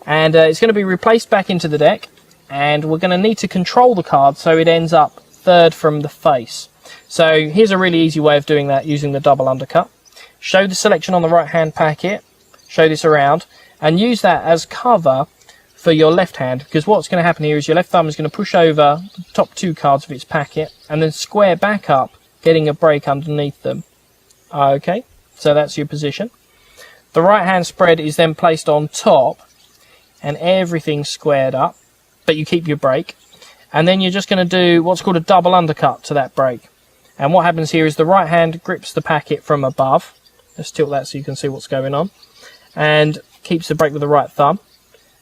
And it's going to be replaced back into the deck. And we're going to need to control the card so it ends up 3rd from the face. So here's a really easy way of doing that using the double undercut. Show the selection on the right hand packet. Show this around. And use that as cover for your left hand. Because what's going to happen here is your left thumb is going to push over the top 2 cards of its packet. And then square back up, getting a break underneath them. Okay, so that's your position. The right hand spread is then placed on top and everything's squared up, but you keep your break. And then you're just going to do what's called a double undercut to that break. And what happens here is the right hand grips the packet from above. Let's tilt that so you can see what's going on. And keeps the break with the right thumb.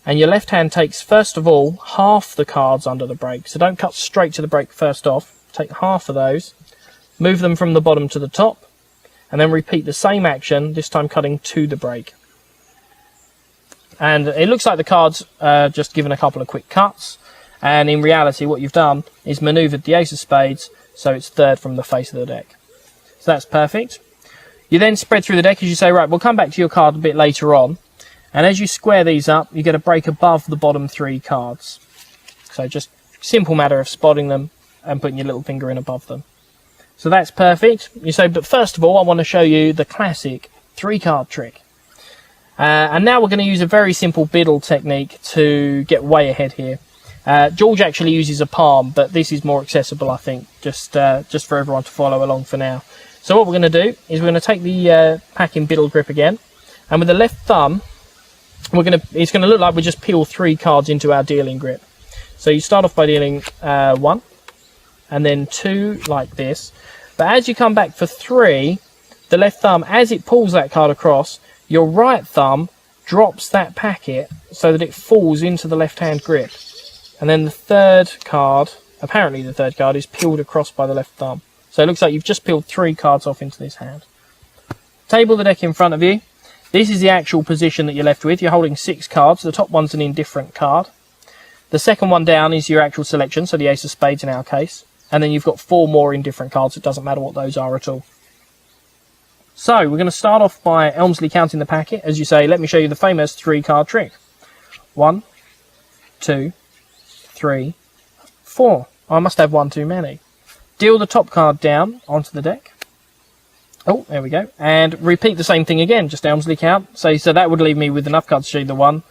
And your left hand takes, first of all, half the cards under the break. So don't cut straight to the break first off. Take half of those. Move them from the bottom to the top. And then repeat the same action, this time cutting to the break. And it looks like the card's just given a couple of quick cuts. And in reality, what you've done is manoeuvred the Ace of Spades, so it's 3rd from the face of the deck. So that's perfect. You then spread through the deck as you say, right, we'll come back to your card a bit later on. And as you square these up, you get a break above the bottom 3 cards. So just simple matter of spotting them and putting your little finger in above them. So that's perfect. You say, but first of all, I want to show you the classic 3-card trick. And now we're going to use a very simple biddle technique to get way ahead here. George actually uses a palm, but this is more accessible, I think, just for everyone to follow along for now. So what we're going to do is we're going to take the pack in biddle grip again, and with the left thumb, it's going to look like we just peel 3 cards into our dealing grip. So you start off by dealing 1, and then 2 like this. But as you come back for 3, the left thumb, as it pulls that card across, your right thumb drops that packet so that it falls into the left-hand grip. And then the third card, apparently the third card, is peeled across by the left thumb. So it looks like you've just peeled 3 cards off into this hand. Table the deck in front of you. This is the actual position that you're left with. You're holding 6 cards. The top one's an indifferent card. The second one down is your actual selection, so the ace of spades in our case. And then you've got 4 more indifferent cards. It doesn't matter what those are at all. So we're going to start off by Elmsley counting the packet. As you say, let me show you the famous 3-card trick. 1, 2, 3, 4. I must have 1 too many. Deal the top card down onto the deck. Oh, there we go. And repeat the same thing again, just Elmsley count. So that would leave me with enough cards to show you the 1,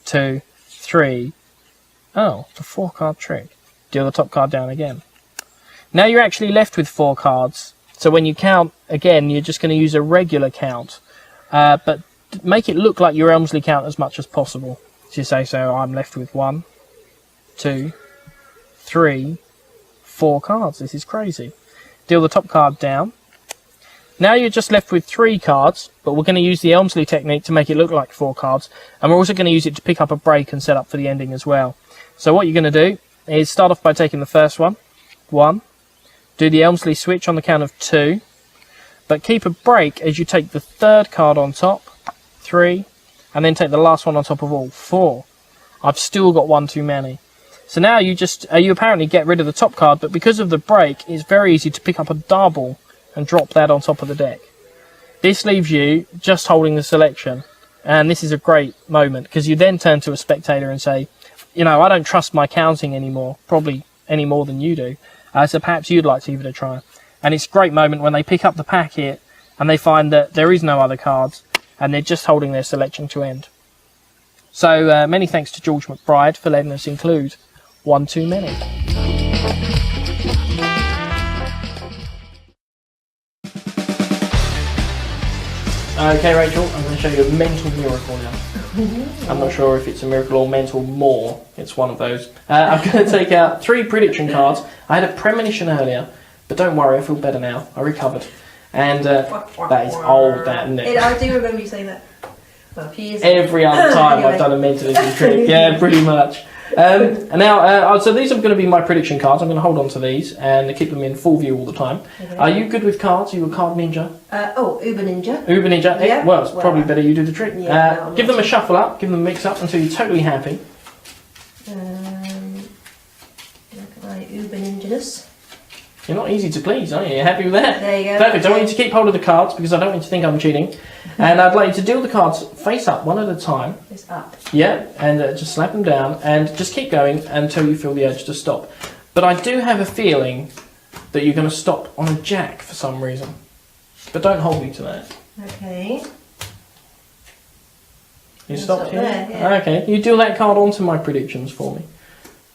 2, 3. Oh, the 4-card trick. Deal the top card down again. Now you're actually left with 4 cards. So when you count again, you're just going to use a regular count. But make it look like your Elmsley count as much as possible. So you say, so I'm left with 1, 2, 3, 4 cards. This is crazy. Deal the top card down. Now you're just left with 3 cards, but we're going to use the Elmsley technique to make it look like 4 cards. And we're also going to use it to pick up a break and set up for the ending as well. So what you're going to do is start off by taking the first one. 1. Do the Elmsley switch on the count of 2. But keep a break as you take the 3rd card on top. 3. And then take the last one on top of all. 4. I've still got 1 too many. So now you apparently get rid of the top card, but because of the break, it's very easy to pick up a double and drop that on top of the deck. This leaves you just holding the selection, and this is a great moment because you then turn to a spectator and say, you know, I don't trust my counting anymore, probably any more than you do, so perhaps you'd like to give it a try. And it's a great moment when they pick up the packet and they find that there is no other cards and they're just holding their selection to end. So many thanks to George McBride for letting us include 1 too many. Okay, Rachel, I'm going to show you a mental miracle now. I'm not sure if it's a miracle or mental more. It's one of those. I'm going to take out 3 prediction cards. I had a premonition earlier, but don't worry, I feel better now. I recovered. And that is old, that, isn't it? I do remember you saying that. Well, a few years Every other time Anyway. I've done a mentalism trick. Yeah, pretty much. And now, so these are going to be my prediction cards. I'm going to hold on to these and keep them in full view all the time. Okay. Are you good with cards? Are you a card ninja? Uber Ninja. Uber ninja? Yeah. Well, it's probably better you do the trick. Yeah, no, give them a shuffle up, give them a mix up until you're totally happy. Look at my Uber Ninja-ness. You're not easy to please, are you? You're happy with that? There you go. Perfect. I want you to keep hold of the cards because I don't want you to think I'm cheating. And I'd like you to deal the cards face up, one at a time. It's up. Yeah, and just slap them down and just keep going until you feel the urge to stop. But I do have a feeling that you're going to stop on a jack for some reason. But don't hold me to that. Okay. You stopped here? There, yeah. Okay, you deal that card onto my predictions for me.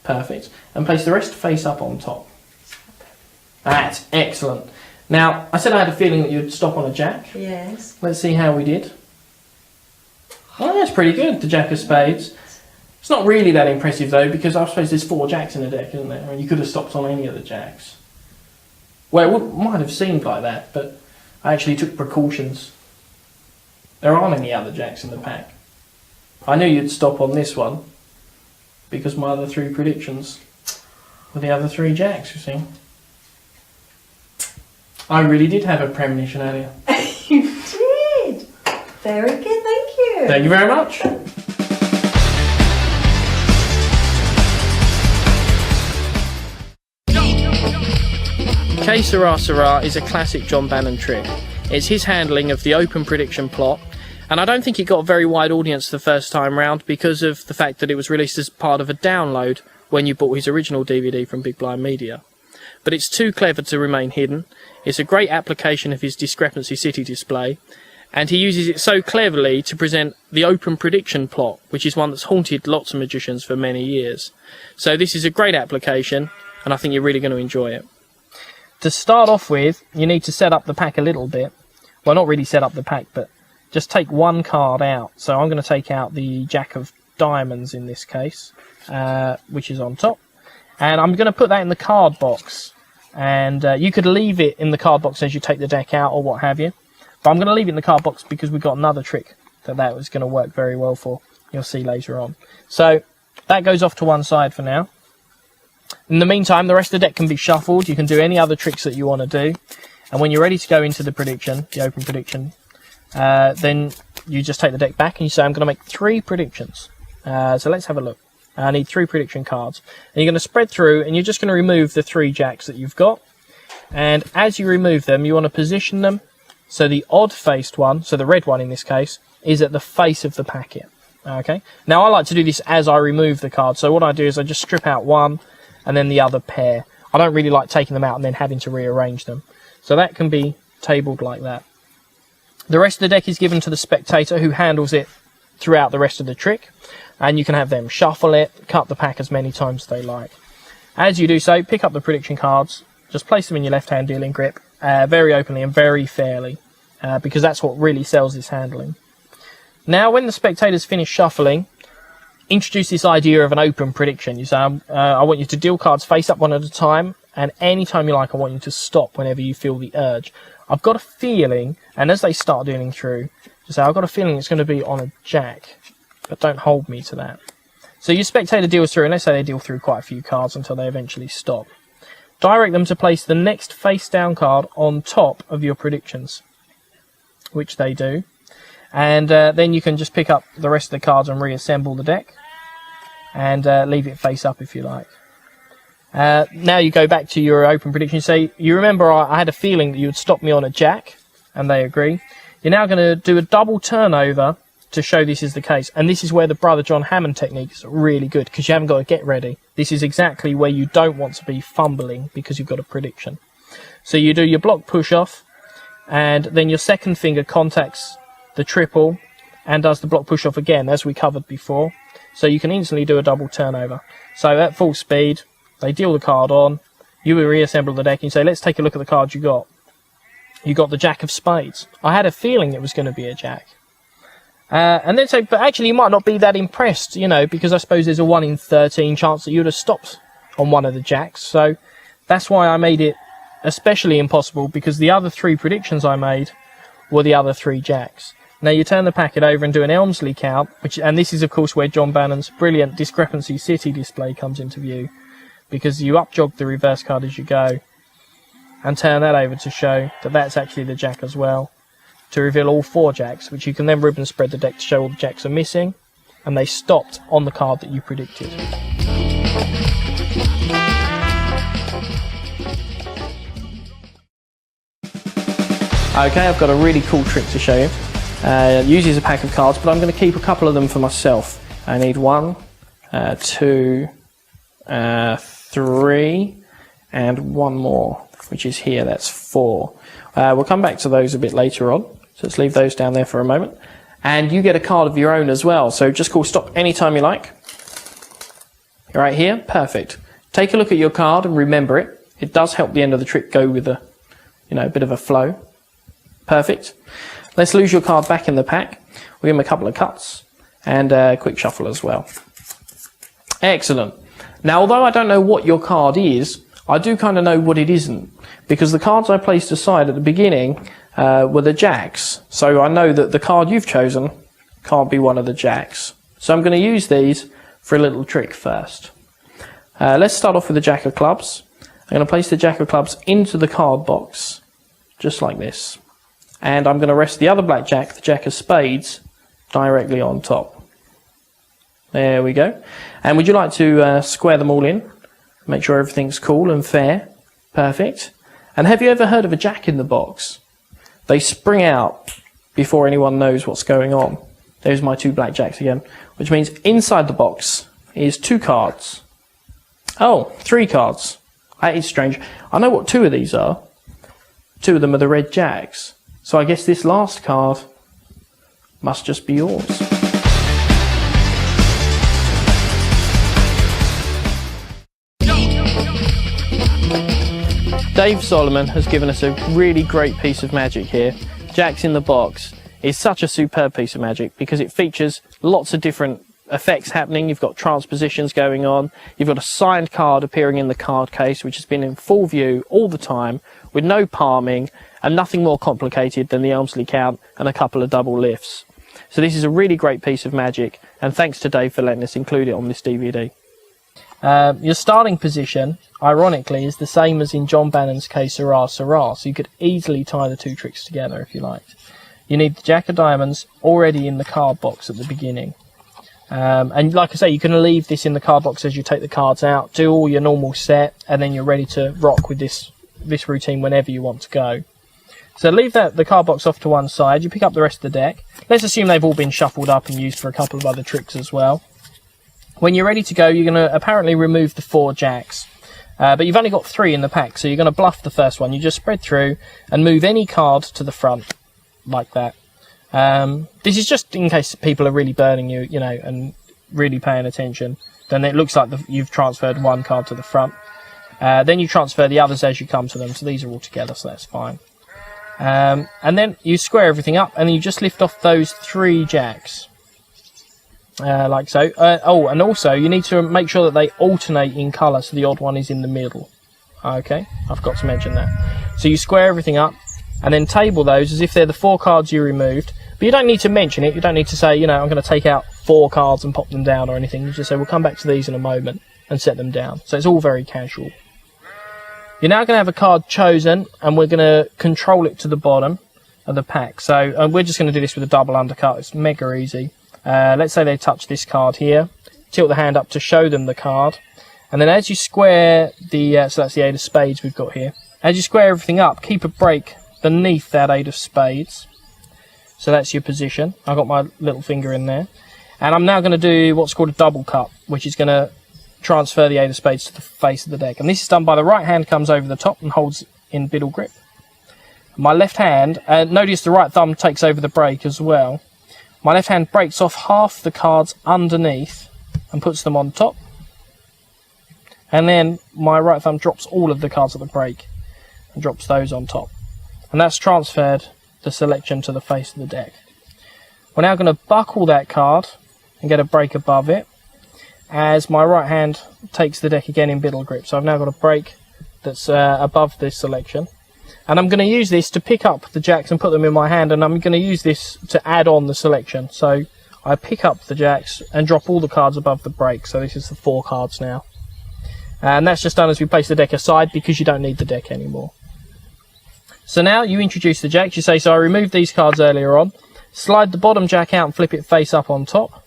Perfect. And place the rest face up on top. That's excellent. Now, I said I had a feeling that you'd stop on a jack. Yes. Let's see how we did. Oh, that's pretty good, the jack of spades. It's not really that impressive though, because I suppose there's 4 jacks in the deck, isn't there? And you could have stopped on any of the jacks. Well, it might have seemed like that, but I actually took precautions. There aren't any other jacks in the pack. I knew you'd stop on this one, because my other 3 predictions were the other 3 jacks, you see. I really did have a premonition earlier. You did. Very good, thank you. Thank you very much. Que Sera Sera is a classic John Bannon trick. It's his handling of the open prediction plot, and I don't think it got a very wide audience the first time round because of the fact that it was released as part of a download when you bought his original DVD from Big Blind Media. But it's too clever to remain hidden. It's a great application of his discrepancy city display, and he uses it so cleverly to present the open prediction plot, which is one that's haunted lots of magicians for many years. So this is a great application, and I think you're really going to enjoy it. To start off with, you need to set up the pack a little bit. Well, not really set up the pack, but just take one card out. So I'm going to take out the Jack of Diamonds in this case, which is on top. And I'm going to put that in the card box. And you could leave it in the card box as you take the deck out or what have you. But I'm going to leave it in the card box because we've got another trick that was going to work very well for. You'll see later on. So that goes off to one side for now. In the meantime, the rest of the deck can be shuffled. You can do any other tricks that you want to do. And when you're ready to go into the prediction, the open prediction, then you just take the deck back and you say, I'm going to make 3 predictions. So let's have a look. I need 3 prediction cards. And you're going to spread through and you're just going to remove the 3 jacks that you've got. And as you remove them, you want to position them so the odd-faced one, so the red one in this case, is at the face of the packet. Okay. Now I like to do this as I remove the card. So what I do is I just strip out one and then the other pair. I don't really like taking them out and then having to rearrange them. So that can be tabled like that. The rest of the deck is given to the spectator who handles it throughout the rest of the trick. And you can have them shuffle it, cut the pack as many times as they like. As you do so, pick up the prediction cards, just place them in your left-hand dealing grip, very openly and very fairly, because that's what really sells this handling. Now, when the spectators finish shuffling, introduce this idea of an open prediction. You say, I want you to deal cards face up one at a time, and any time you like, I want you to stop whenever you feel the urge. I've got a feeling, and as they start dealing through, you say, I've got a feeling it's going to be on a jack, but don't hold me to that. So your spectator deals through, and let's say they deal through quite a few cards until they eventually stop. Direct them to place the next face-down card on top of your predictions, which they do. And then you can just pick up the rest of the cards and reassemble the deck and leave it face up if you like. Now you go back to your open prediction. You say, you remember I had a feeling that you would stop me on a jack, and they agree. You're now going to do a double turnover to show this is the case. And this is where the Brother John Hammond technique is really good, because you haven't got to get ready. This is exactly where you don't want to be fumbling because you've got a prediction. So you do your block push-off, and then your second finger contacts the triple and does the block push-off again, as we covered before. So you can instantly do a double turnover. So at full speed, they deal the card on, you will reassemble the deck, and you say, let's take a look at the cards you got. You got the Jack of Spades. I had a feeling it was going to be a jack. And then say, but actually you might not be that impressed, you know, because I suppose there's a 1 in 13 chance that you would have stopped on one of the jacks. So that's why I made it especially impossible, because the other 3 predictions I made were the other 3 jacks. Now you turn the packet over and do an Elmsley Count, and this is of course where John Bannon's brilliant discrepancy city display comes into view, because you up-jog the reverse card as you go and turn that over to show that that's actually the jack as well, to reveal all 4 jacks, which you can then ribbon spread the deck to show all the jacks are missing, and they stopped on the card that you predicted. Okay, I've got a really cool trick to show you. It uses a pack of cards, but I'm going to keep a couple of them for myself. I need 1, 2, 3, and 1 more, which is here. That's 4. We'll come back to those a bit later on. So let's leave those down there for a moment. And you get a card of your own as well. So just call stop anytime you like. Right here, perfect. Take a look at your card and remember it. It does help the end of the trick go with a bit of a flow. Perfect. Let's lose your card back in the pack. We'll give him a couple of cuts and a quick shuffle as well. Excellent. Now, although I don't know what your card is, I do kind of know what it isn't, because the cards I placed aside at the beginning were the jacks. So I know that the card you've chosen can't be one of the jacks. So I'm going to use these for a little trick first. Let's start off with the Jack of Clubs. I'm going to place the Jack of Clubs into the card box, just like this. And I'm going to rest the other blackjack, the Jack of Spades, directly on top. There we go. And would you like to square them all in? Make sure everything's cool and fair. Perfect. And have you ever heard of a jack in the box? they spring out before anyone knows what's going on. There's my 2 blackjacks again, which means inside the box is 2 cards. Oh, 3 cards. That is strange. I know what 2 of these are. 2 of them are the red jacks. So I guess this last card must just be yours. Dave Solomon has given us a really great piece of magic here. Jacks in the Box is such a superb piece of magic because it features lots of different effects happening. You've got transpositions going on. You've got a signed card appearing in the card case, which has been in full view all the time with no palming and nothing more complicated than the Elmsley Count and a couple of double lifts. So this is a really great piece of magic, and thanks to Dave for letting us include it on this DVD. Your starting position, ironically, is the same as in John Bannon's case, Sirrah, Sirrah, so you could easily tie the 2 tricks together if you liked. You need the Jack of Diamonds already in the card box at the beginning. And like I say, you can leave this in the card box as you take the cards out, do all your normal set, and then you're ready to rock with this routine whenever you want to go. So leave the card box off to one side, you pick up the rest of the deck. Let's assume they've all been shuffled up and used for a couple of other tricks as well. When you're ready to go, you're going to apparently remove the 4 jacks. But you've only got 3 in the pack, so you're going to bluff the first one. You just spread through and move any card to the front, like that. This is just in case people are really burning you, you know, and really paying attention. Then it looks like you've transferred 1 card to the front. Then you transfer the others as you come to them, so these are all together, so that's fine. And then you square everything up, and you just lift off those 3 jacks. Like so. Oh, and also you need to make sure that they alternate in colour, so the odd one is in the middle. Okay, I forgot to mention that. So you square everything up, and then table those as if they're the 4 cards you removed. But you don't need to mention it. You don't need to say, you know, I'm going to take out 4 cards and pop them down or anything. You just say, we'll come back to these in a moment and set them down. So it's all very casual. You're now going to have a card chosen, and we're going to control it to the bottom of the pack. So we're just going to do this with a double undercut. It's mega easy. Let's say they touch this card here. Tilt the hand up to show them the card. And then as you square the... so that's the 8 of spades we've got here. As you square everything up, keep a break beneath that 8 of spades. So that's your position. I've got my little finger in there. And I'm now going to do what's called a double cut, which is going to transfer the 8 of spades to the face of the deck. And this is done by the right hand comes over the top and holds in biddle grip. My left hand, notice the right thumb takes over the break as well. My left hand breaks off half the cards underneath and puts them on top. And then my right thumb drops all of the cards at the break and drops those on top. And that's transferred the selection to the face of the deck. We're now going to buckle that card and get a break above it as my right hand takes the deck again in biddle grip. So I've now got a break that's above this selection. And I'm going to use this to pick up the jacks and put them in my hand, and I'm going to use this to add on the selection. So I pick up the jacks and drop all the cards above the break. So this is the 4 cards now. And that's just done as we place the deck aside because you don't need the deck anymore. So now you introduce the jacks. You say, so I removed these cards earlier on. Slide the bottom jack out and flip it face up on top.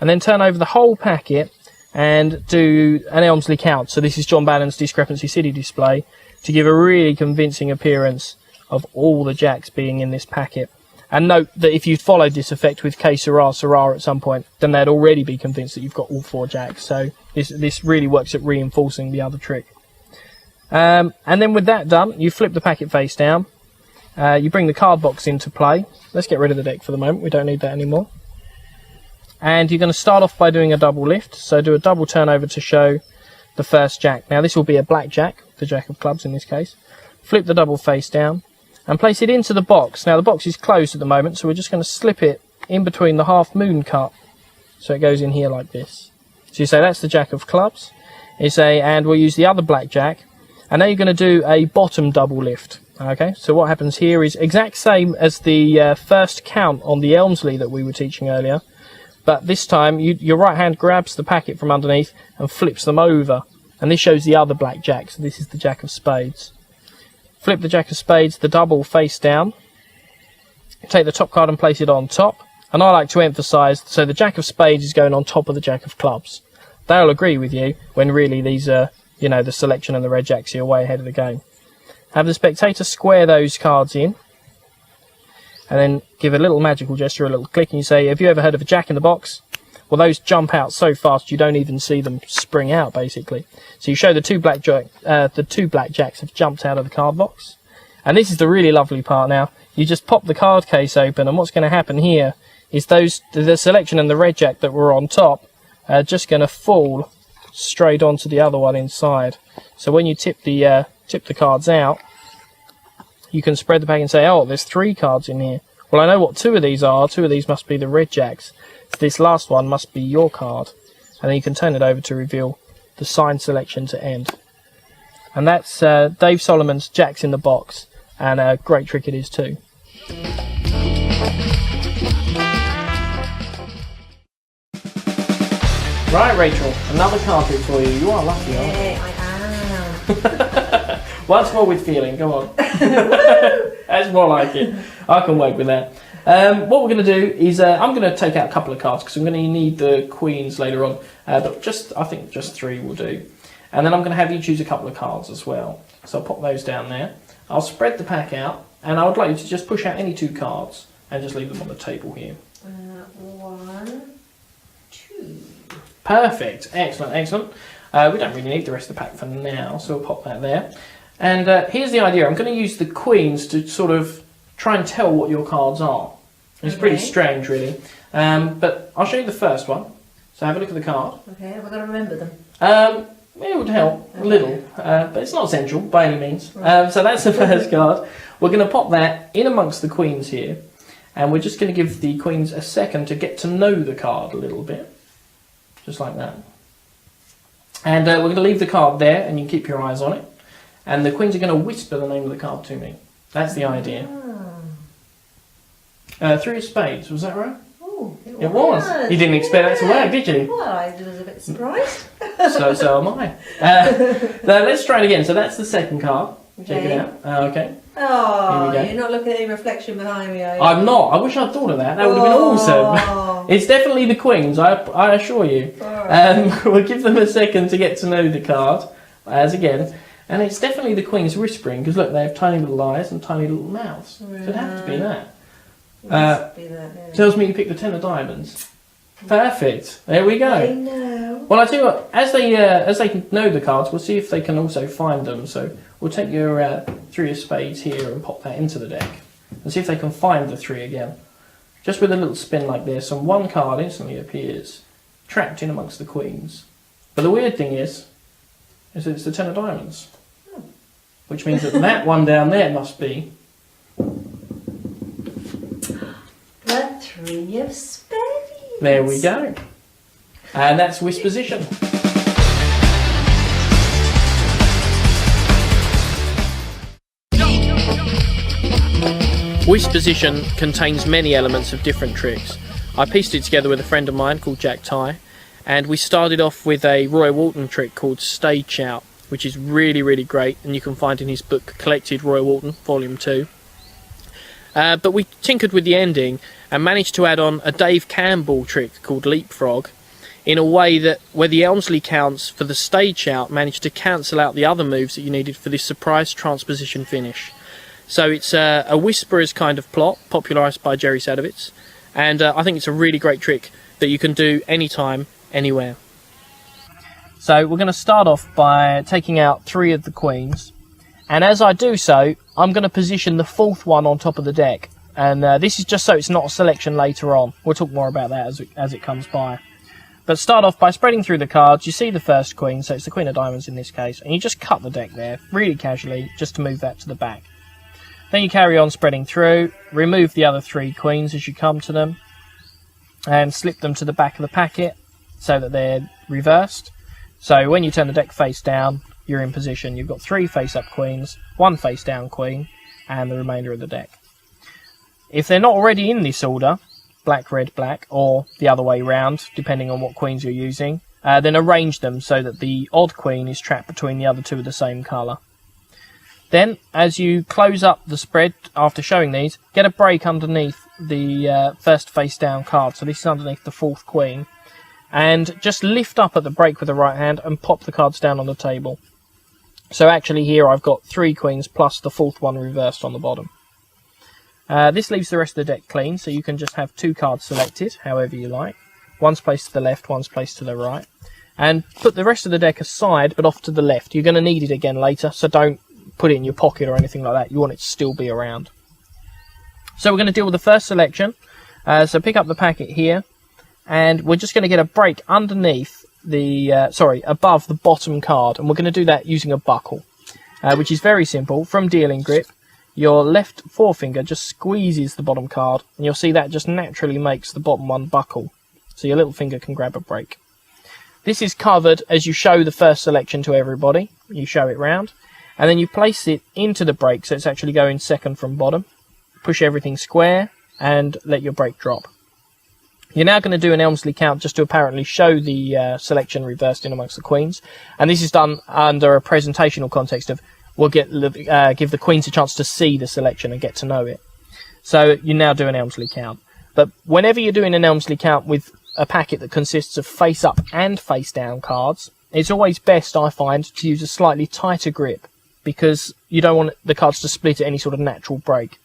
And then turn over the whole packet and do an Elmsley Count. So this is John Bannon's Discrepancy City display to give a really convincing appearance of all the jacks being in this packet. And note that if you'd followed this effect with K Sirrah Sirrah at some point, then they'd already be convinced that you've got all 4 jacks. So this really works at reinforcing the other trick. And then with that done, you flip the packet face down. You bring the card box into play. Let's get rid of the deck for the moment. We don't need that anymore. And you're going to start off by doing a double lift. So do a double turnover to show the first jack. Now this will be a black jack, the jack of clubs in this case. Flip the double face down and place it into the box. Now the box is closed at the moment, so we're just going to slip it in between the half moon cut. So it goes in here like this. So you say that's the jack of clubs. You say, and we'll use the other black jack. And now you're going to do a bottom double lift. Okay, so what happens here is exact same as the first count on the Elmsley that we were teaching earlier. But this time, your right hand grabs the packet from underneath and flips them over. And this shows the other black jack, so this is the jack of spades. Flip the jack of spades, the double face down. Take the top card and place it on top. And I like to emphasise, so the jack of spades is going on top of the jack of clubs. They'll agree with you when really these are, you know, the selection and the red jacks are way ahead of the game. Have the spectator square those cards in. and then give a little magical gesture, a little click, and you say, have you ever heard of a jack in the box? Well, those jump out so fast you don't even see them spring out, basically. So you show the two blackjacks have jumped out of the card box. And this is the really lovely part now. You just pop the card case open, and what's going to happen here is the selection and the red jack that were on top are just going to fall straight onto the other one inside. So when you tip the cards out, you can spread the pack and say, oh, there's 3 cards in here. Well, I know what 2 of these are. 2 of these must be the red jacks. This last one must be your card. And then you can turn it over to reveal the signed selection to end. And that's Dave Solomon's Jacks in the Box. And a great trick it is too. Right, Rachel, another card trick for you. You are lucky, aren't you? Yeah, I am. Once more with feeling, go on. That's more like it. I can work with that. What we're going to do is I'm going to take out a couple of cards because I'm going to need the queens later on. But I think just 3 will do. And then I'm going to have you choose a couple of cards as well. So I'll pop those down there. I'll spread the pack out, and I would like you to just push out any 2 cards and just leave them on the table here. 1, 2. Perfect. Excellent, excellent. We don't really need the rest of the pack for now, so we'll pop that there. And here's the idea. I'm going to use the queens to sort of try and tell what your cards are. It's pretty strange, really. But I'll show you the first one. So have a look at the card. Okay, have I got to remember them? It would help a little, but it's not essential by any means. So that's the first card. We're going to pop that in amongst the queens here, and we're just going to give the queens a second to get to know the card a little bit, just like that. And we're going to leave the card there, and you can keep your eyes on it. And the queens are going to whisper the name of the card to me. That's the idea. 3 of spades, was that right? Oh, It was. You didn't expect that to work, did you? Well, I was a bit surprised. So am I. Now let's try it again. So that's the second card. Check it out. Okay. Oh, Here we go. you're not looking at any reflection behind me, are you? I'm not. I wish I'd thought of that. That would have been awesome. It's definitely the queens, I assure you. We'll give them a second to get to know the card, as again. And it's definitely the queens whispering, because look, they have tiny little eyes and tiny little mouths. So it'd have to be that. Tells me you picked the 10 of diamonds. Perfect. There we go. I know. Well, I tell you what. As they know the cards, we'll see if they can also find them. So we'll take your 3 of spades here and pop that into the deck, and see if they can find the 3 again. Just with a little spin like this, and one card instantly appears, trapped in amongst the queens. But the weird thing is that it's the 10 of diamonds, which means that that one down there must be The 3 of spades. There we go. And that's Whisposition. Whisposition contains many elements of different tricks. I pieced it together with a friend of mine called Jack Ty, and we started off with a Roy Walton trick called Stage Shout, which is really, really great, and you can find in his book Collected Roy Walton, Volume 2. But we tinkered with the ending and managed to add on a Dave Campbell trick called Leapfrog in a way that where the Elmsley Counts for the Stage Shout managed to cancel out the other moves that you needed for this surprise transposition finish. So it's a Whisperer's kind of plot, popularised by Jerry Sadowitz, and I think it's a really great trick that you can do anytime, anywhere. So we're going to start off by taking out 3 of the queens, and as I do so, I'm going to position the 4th one on top of the deck, and this is just so it's not a selection later on. We'll talk more about that as it comes by. But start off by spreading through the cards. You see the first queen, so it's the Queen of Diamonds in this case, and you just cut the deck there, really casually, just to move that to the back. Then you carry on spreading through, remove the other 3 queens as you come to them, and slip them to the back of the packet so that they're reversed. So when you turn the deck face down, you're in position. You've got 3 face-up queens, 1 face-down queen, and the remainder of the deck. If they're not already in this order, black, red, black, or the other way round, depending on what queens you're using, then arrange them so that the odd queen is trapped between the other 2 of the same colour. Then, as you close up the spread after showing these, get a break underneath the first face-down card. So this is underneath the 4th queen. And just lift up at the break with the right hand and pop the cards down on the table. So actually here I've got 3 queens plus the 4th one reversed on the bottom. This leaves the rest of the deck clean, so you can just have 2 cards selected, however you like. One's placed to the left, one's placed to the right. And put the rest of the deck aside, but off to the left. You're going to need it again later, so don't put it in your pocket or anything like that. You want it to still be around. So we're going to deal with the first selection. So pick up the packet here, and we're just going to get a break underneath the, above the bottom card, and we're going to do that using a buckle, which is very simple. From dealing grip, your left forefinger just squeezes the bottom card, and you'll see that just naturally makes the bottom one buckle, so your little finger can grab a break. This is covered as you show the first selection to everybody. You show it round, and then you place it into the break, so it's actually going second from bottom. Push everything square, and let your break drop. You're now going to do an Elmsley count just to apparently show the selection reversed in amongst the queens, and this is done under a presentational context of we'll give the queens a chance to see the selection and get to know it. So you now do an Elmsley count. But whenever you're doing an Elmsley count with a packet that consists of face up and face down cards, it's always best, I find, to use a slightly tighter grip, because you don't want the cards to split at any sort of natural break.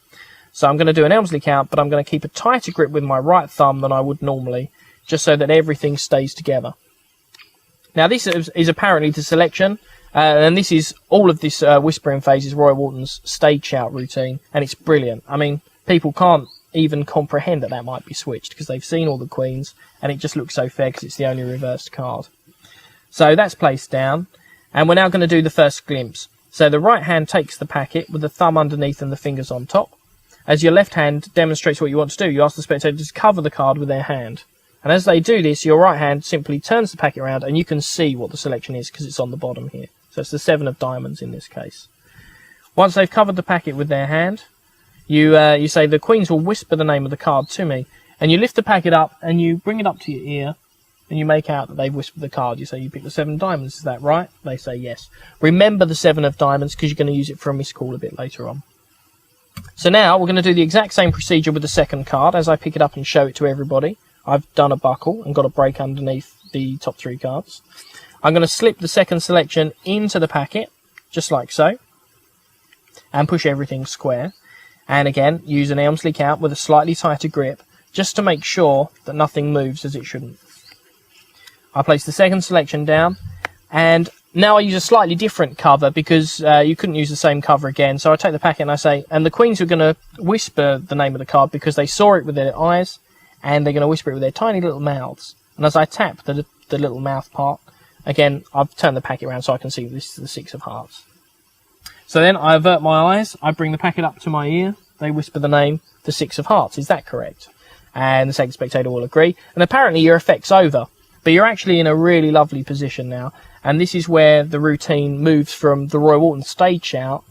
So I'm going to do an Elmsley count, but I'm going to keep a tighter grip with my right thumb than I would normally, just so that everything stays together. Now this is apparently the selection, and this is all of this Whispering Phases Roy Walton's stage shout routine, and it's brilliant. I mean, people can't even comprehend that might be switched, because they've seen all the queens, and it just looks so fair because it's the only reversed card. So that's placed down, and we're now going to do the first glimpse. So the right hand takes the packet with the thumb underneath and the fingers on top. As your left hand demonstrates what you want to do, you ask the spectator to cover the card with their hand. And as they do this, your right hand simply turns the packet around, and you can see what the selection is because it's on the bottom here. So it's the 7 of diamonds in this case. Once they've covered the packet with their hand, you say, the queens will whisper the name of the card to me. And you lift the packet up, and you bring it up to your ear, and you make out that they've whispered the card. You say, you pick the 7 of diamonds, is that right? They say yes. Remember the 7 of diamonds, because you're going to use it for a missed call a bit later on. So now we're going to do the exact same procedure with the second card. As I pick it up and show it to everybody, I've done a buckle and got a break underneath the top 3 cards. I'm going to slip the second selection into the packet, just like so, and push everything square. And again, use an Elmsley count with a slightly tighter grip, just to make sure that nothing moves as it shouldn't. I place the second selection down, and now I use a slightly different cover because you couldn't use the same cover again. So I take the packet and I say, and the queens are going to whisper the name of the card because they saw it with their eyes, and they're going to whisper it with their tiny little mouths. And as I tap the little mouth part, again, I've turned the packet around so I can see this is the 6 of hearts. So then I avert my eyes, I bring the packet up to my ear, they whisper the name, the 6 of hearts. Is that correct? And the second spectator will agree. And apparently your effect's over. But you're actually in a really lovely position now. And this is where the routine moves from the Roy Walton stage shout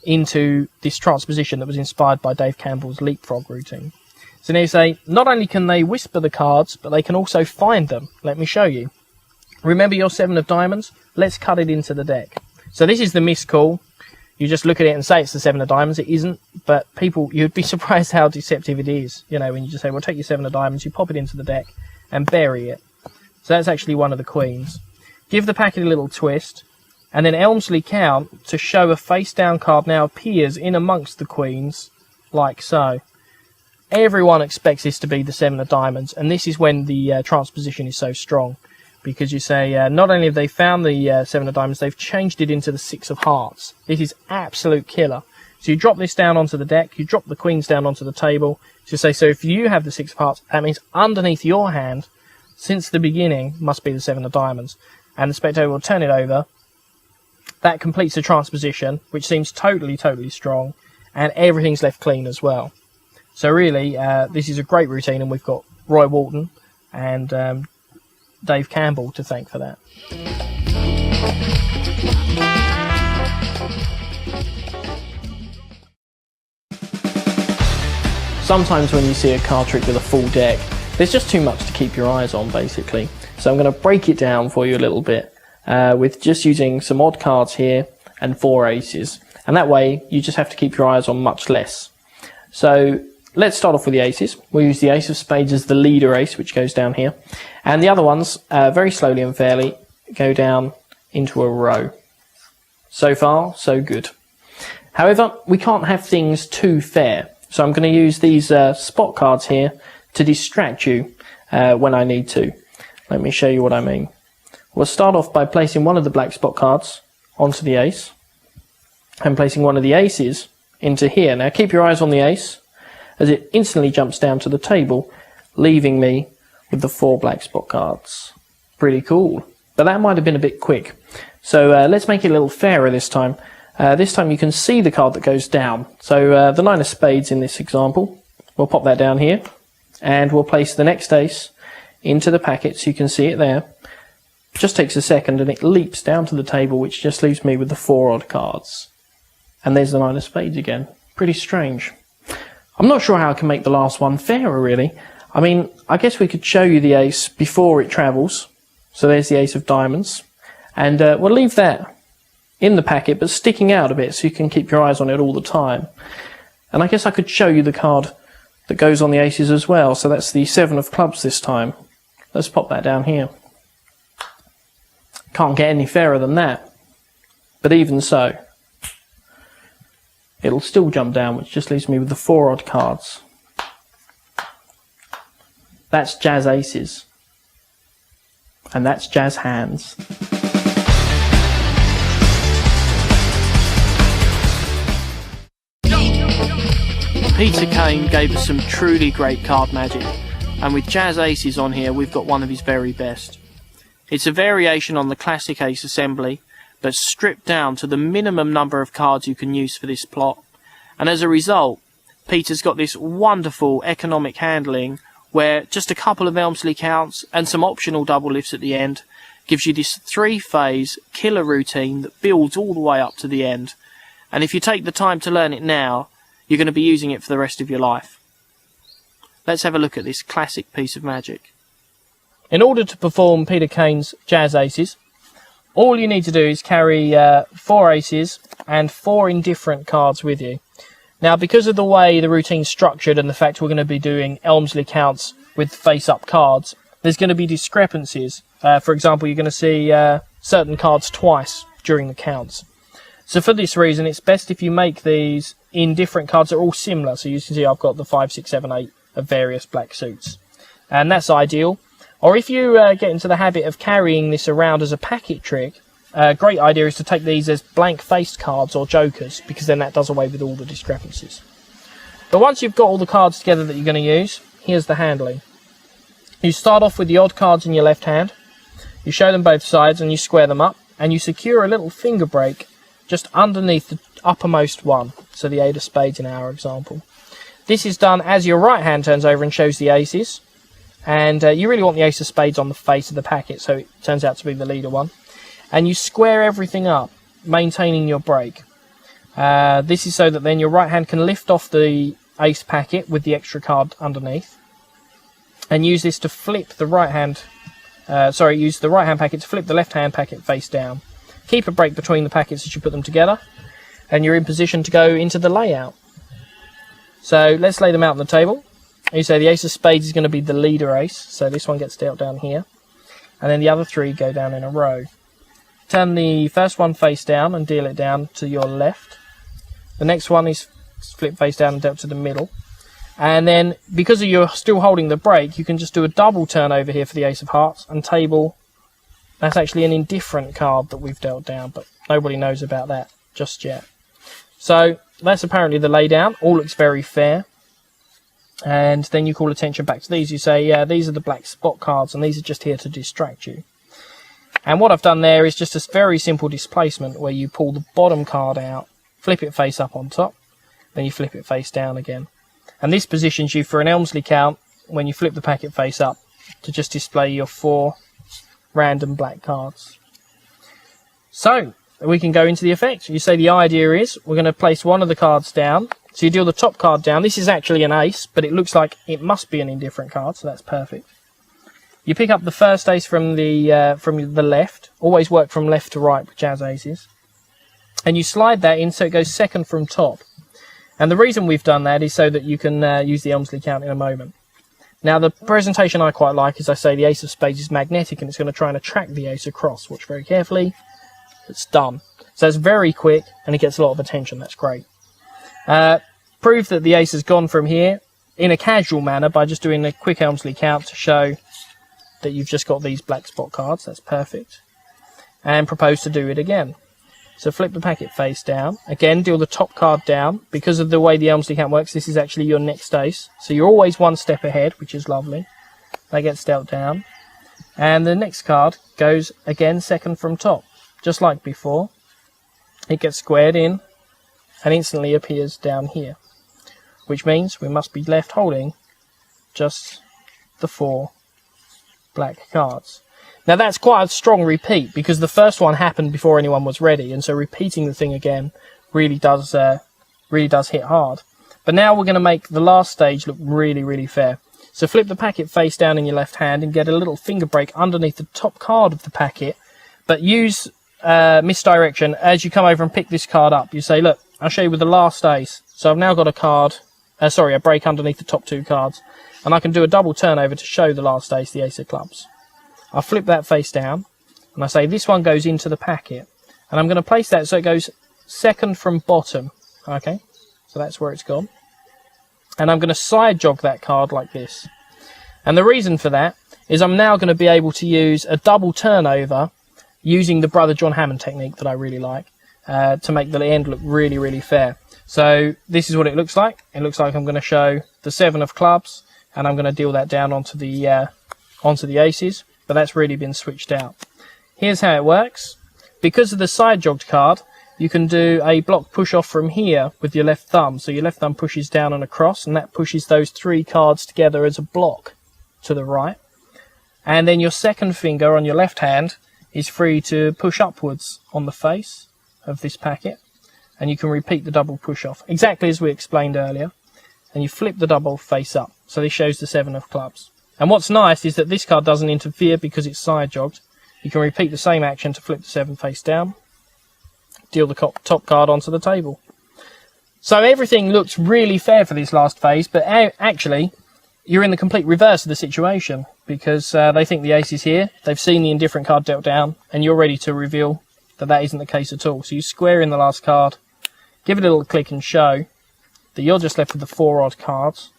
into this transposition that was inspired by Dave Campbell's leapfrog routine. So now you say, not only can they whisper the cards, but they can also find them. Let me show you. Remember your 7 of diamonds? Let's cut it into the deck. So this is the missed call. You just look at it and say it's the 7 of diamonds. It isn't, but people, you'd be surprised how deceptive it is. You know, when you just say, well, take your 7 of diamonds, you pop it into the deck and bury it. So that's actually one of the queens. Give the packet a little twist, and then Elmsley Count to show a face-down card now appears in amongst the queens, like so. Everyone expects this to be the 7 of diamonds, and this is when the transposition is so strong. Because you say, not only have they found the 7 of diamonds, they've changed it into the 6 of hearts. This is absolute killer. So you drop this down onto the deck, you drop the queens down onto the table. So you say, so if you have the 6 of hearts, that means underneath your hand, since the beginning, must be the 7 of diamonds. And the spectator will turn it over. That completes the transposition, which seems totally, totally strong. And everything's left clean as well. So really, this is a great routine, and we've got Roy Walton and Dave Campbell to thank for that. Sometimes when you see a card trick with a full deck, there's just too much to keep your eyes on, basically. So I'm going to break it down for you a little bit with just using some odd cards here and 4 aces. And that way, you just have to keep your eyes on much less. So let's start off with the aces. We'll use the ace of spades as the leader ace, which goes down here. And the other ones, very slowly and fairly, go down into a row. So far, so good. However, we can't have things too fair. So I'm going to use these spot cards here to distract you when I need to. Let me show you what I mean. We'll start off by placing one of the black spot cards onto the ace and placing one of the aces into here. Now keep your eyes on the ace as it instantly jumps down to the table, leaving me with the 4 black spot cards. Pretty cool. But that might have been a bit quick. So let's make it a little fairer this time. This time you can see the card that goes down. So the 9 of spades in this example, we'll pop that down here and we'll place the next ace into the packet so you can see it there. Just takes a second and it leaps down to the table, which just leaves me with the 4 odd cards. And there's the 9 of spades again. Pretty strange. I'm not sure how I can make the last one fairer, really. I mean, I guess we could show you the ace before it travels. So there's the ace of diamonds. And we'll leave that in the packet, but sticking out a bit so you can keep your eyes on it all the time. And I guess I could show you the card that goes on the aces as well. So that's the 7 of clubs this time. Let's pop that down here. Can't get any fairer than that. But even so, it'll still jump down, which just leaves me with the 4 odd cards. That's jazz aces. And that's jazz hands. Peter Kane gave us some truly great card magic, and with jazz aces on here we've got one of his very best. It's a variation on the classic ace assembly, but stripped down to the minimum number of cards you can use for this plot, and as a result Peter's got this wonderful economic handling where just a couple of Elmsley counts and some optional double lifts at the end gives you this 3-phase killer routine that builds all the way up to the end. And if you take the time to learn it now, you're going to be using it for the rest of your life. Let's have a look at this classic piece of magic. In order to perform Peter Kane's jazz aces, all you need to do is carry 4 aces and 4 indifferent cards with you. Now, because of the way the routine's structured and the fact we're going to be doing Elmsley counts with face-up cards, there's going to be discrepancies. For example, you're going to see certain cards twice during the counts. So for this reason, it's best if you make these in different cards that are all similar. So you can see I've got the 5, 6, 7, 8 of various black suits. And that's ideal. Or if you get into the habit of carrying this around as a packet trick, a great idea is to take these as blank-faced cards or jokers, because then that does away with all the discrepancies. But once you've got all the cards together that you're going to use, here's the handling. You start off with the odd cards in your left hand, you show them both sides and you square them up, and you secure a little finger break just underneath the uppermost one, so the 8 of spades in our example. This is done as your right hand turns over and shows the aces, and you really want the ace of spades on the face of the packet, so it turns out to be the leader one. And you square everything up, maintaining your break. This is so that then your right hand can lift off the ace packet with the extra card underneath, and use this to flip the right hand. Use the right hand packet to flip the left hand packet face down. Keep a break between the packets as you put them together, and you're in position to go into the layout. So let's lay them out on the table. You say the ace of spades is going to be the leader ace, so this one gets dealt down here, and then the other 3 go down in a row. Turn the first one face down and deal it down to your left. The next one is flipped face down and dealt to the middle. And then, because you're still holding the break, you can just do a double turn over here for the ace of hearts and table. That's actually an indifferent card that we've dealt down, but nobody knows about that just yet. So that's apparently the laydown. All looks very fair. And then you call attention back to these. You say, yeah, these are the black spot cards, and these are just here to distract you. And what I've done there is just a very simple displacement where you pull the bottom card out, flip it face up on top, then you flip it face down again. And this positions you for an Elmsley count when you flip the packet face up to just display your 4 random black cards. So we can go into the effect. You say the idea is we're going to place one of the cards down. So you deal the top card down. This is actually an ace, but it looks like it must be an indifferent card, so that's perfect. You pick up the first ace from the left. Always work from left to right with jazz aces. And you slide that in so it goes second from top. And the reason we've done that is so that you can use the Elmsley count in a moment. Now, the presentation I quite like is I say the ace of spades is magnetic and it's going to try and attract the ace across. Watch very carefully. It's done. So it's very quick and it gets a lot of attention. That's great. prove that the ace has gone from here in a casual manner by just doing a quick Elmsley count to show that you've just got these black spot cards. That's perfect. And propose to do it again. So flip the packet face down. Again, deal the top card down. Because of the way the Elmsley count works, this is actually your next ace. So you're always one step ahead, which is lovely. That gets dealt down. And the next card goes again second from top. Just like before. It gets squared in and instantly appears down here. Which means we must be left holding just the 4 black cards. Now that's quite a strong repeat because the first one happened before anyone was ready, and so repeating the thing again really does hit hard. But now we're going to make the last stage look really fair. So flip the packet face down in your left hand and get a little finger break underneath the top card of the packet, but use misdirection as you come over and pick this card up. You say, look, I'll show you with the last ace. So I've now got a break underneath the top 2 cards, and I can do a double turnover to show the last ace, the ace of clubs. I'll flip that face down, and I say this one goes into the packet, and I'm going to place that so it goes second from bottom. Okay, so that's where it's gone. And I'm going to side jog that card like this. And the reason for that is I'm now going to be able to use a double turnover using the Brother John Hammond technique that I really like to make the end look really fair. So this is what it looks like. It looks like I'm going to show the 7 of clubs, and I'm going to deal that down onto the aces. But that's really been switched out. Here's how it works. Because of the side jogged card, you can do a block push off from here with your left thumb. So your left thumb pushes down and across, and that pushes those 3 cards together as a block to the right. And then your second finger on your left hand is free to push upwards on the face of this packet. And you can repeat the double push off, exactly as we explained earlier. And you flip the double face up. So this shows the 7 of clubs. And what's nice is that this card doesn't interfere because it's side jogged. You can repeat the same action to flip the 7 face down, deal the top card onto the table. So everything looks really fair for this last phase, but actually you're in the complete reverse of the situation because they think the ace is here, they've seen the indifferent card dealt down, and you're ready to reveal that that isn't the case at all. So you square in the last card, give it a little click and show that you're just left with the 4 odd cards.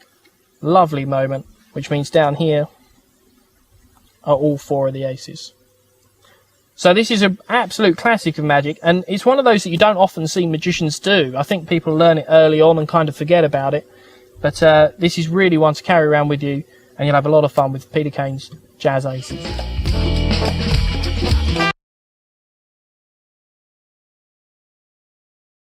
Lovely moment. Which means down here are all 4 of the aces. So this is an absolute classic of magic, and it's one of those that you don't often see magicians do. I think people learn it early on and kind of forget about it. But this is really one to carry around with you, and you'll have a lot of fun with Peter Kane's Jazz Aces.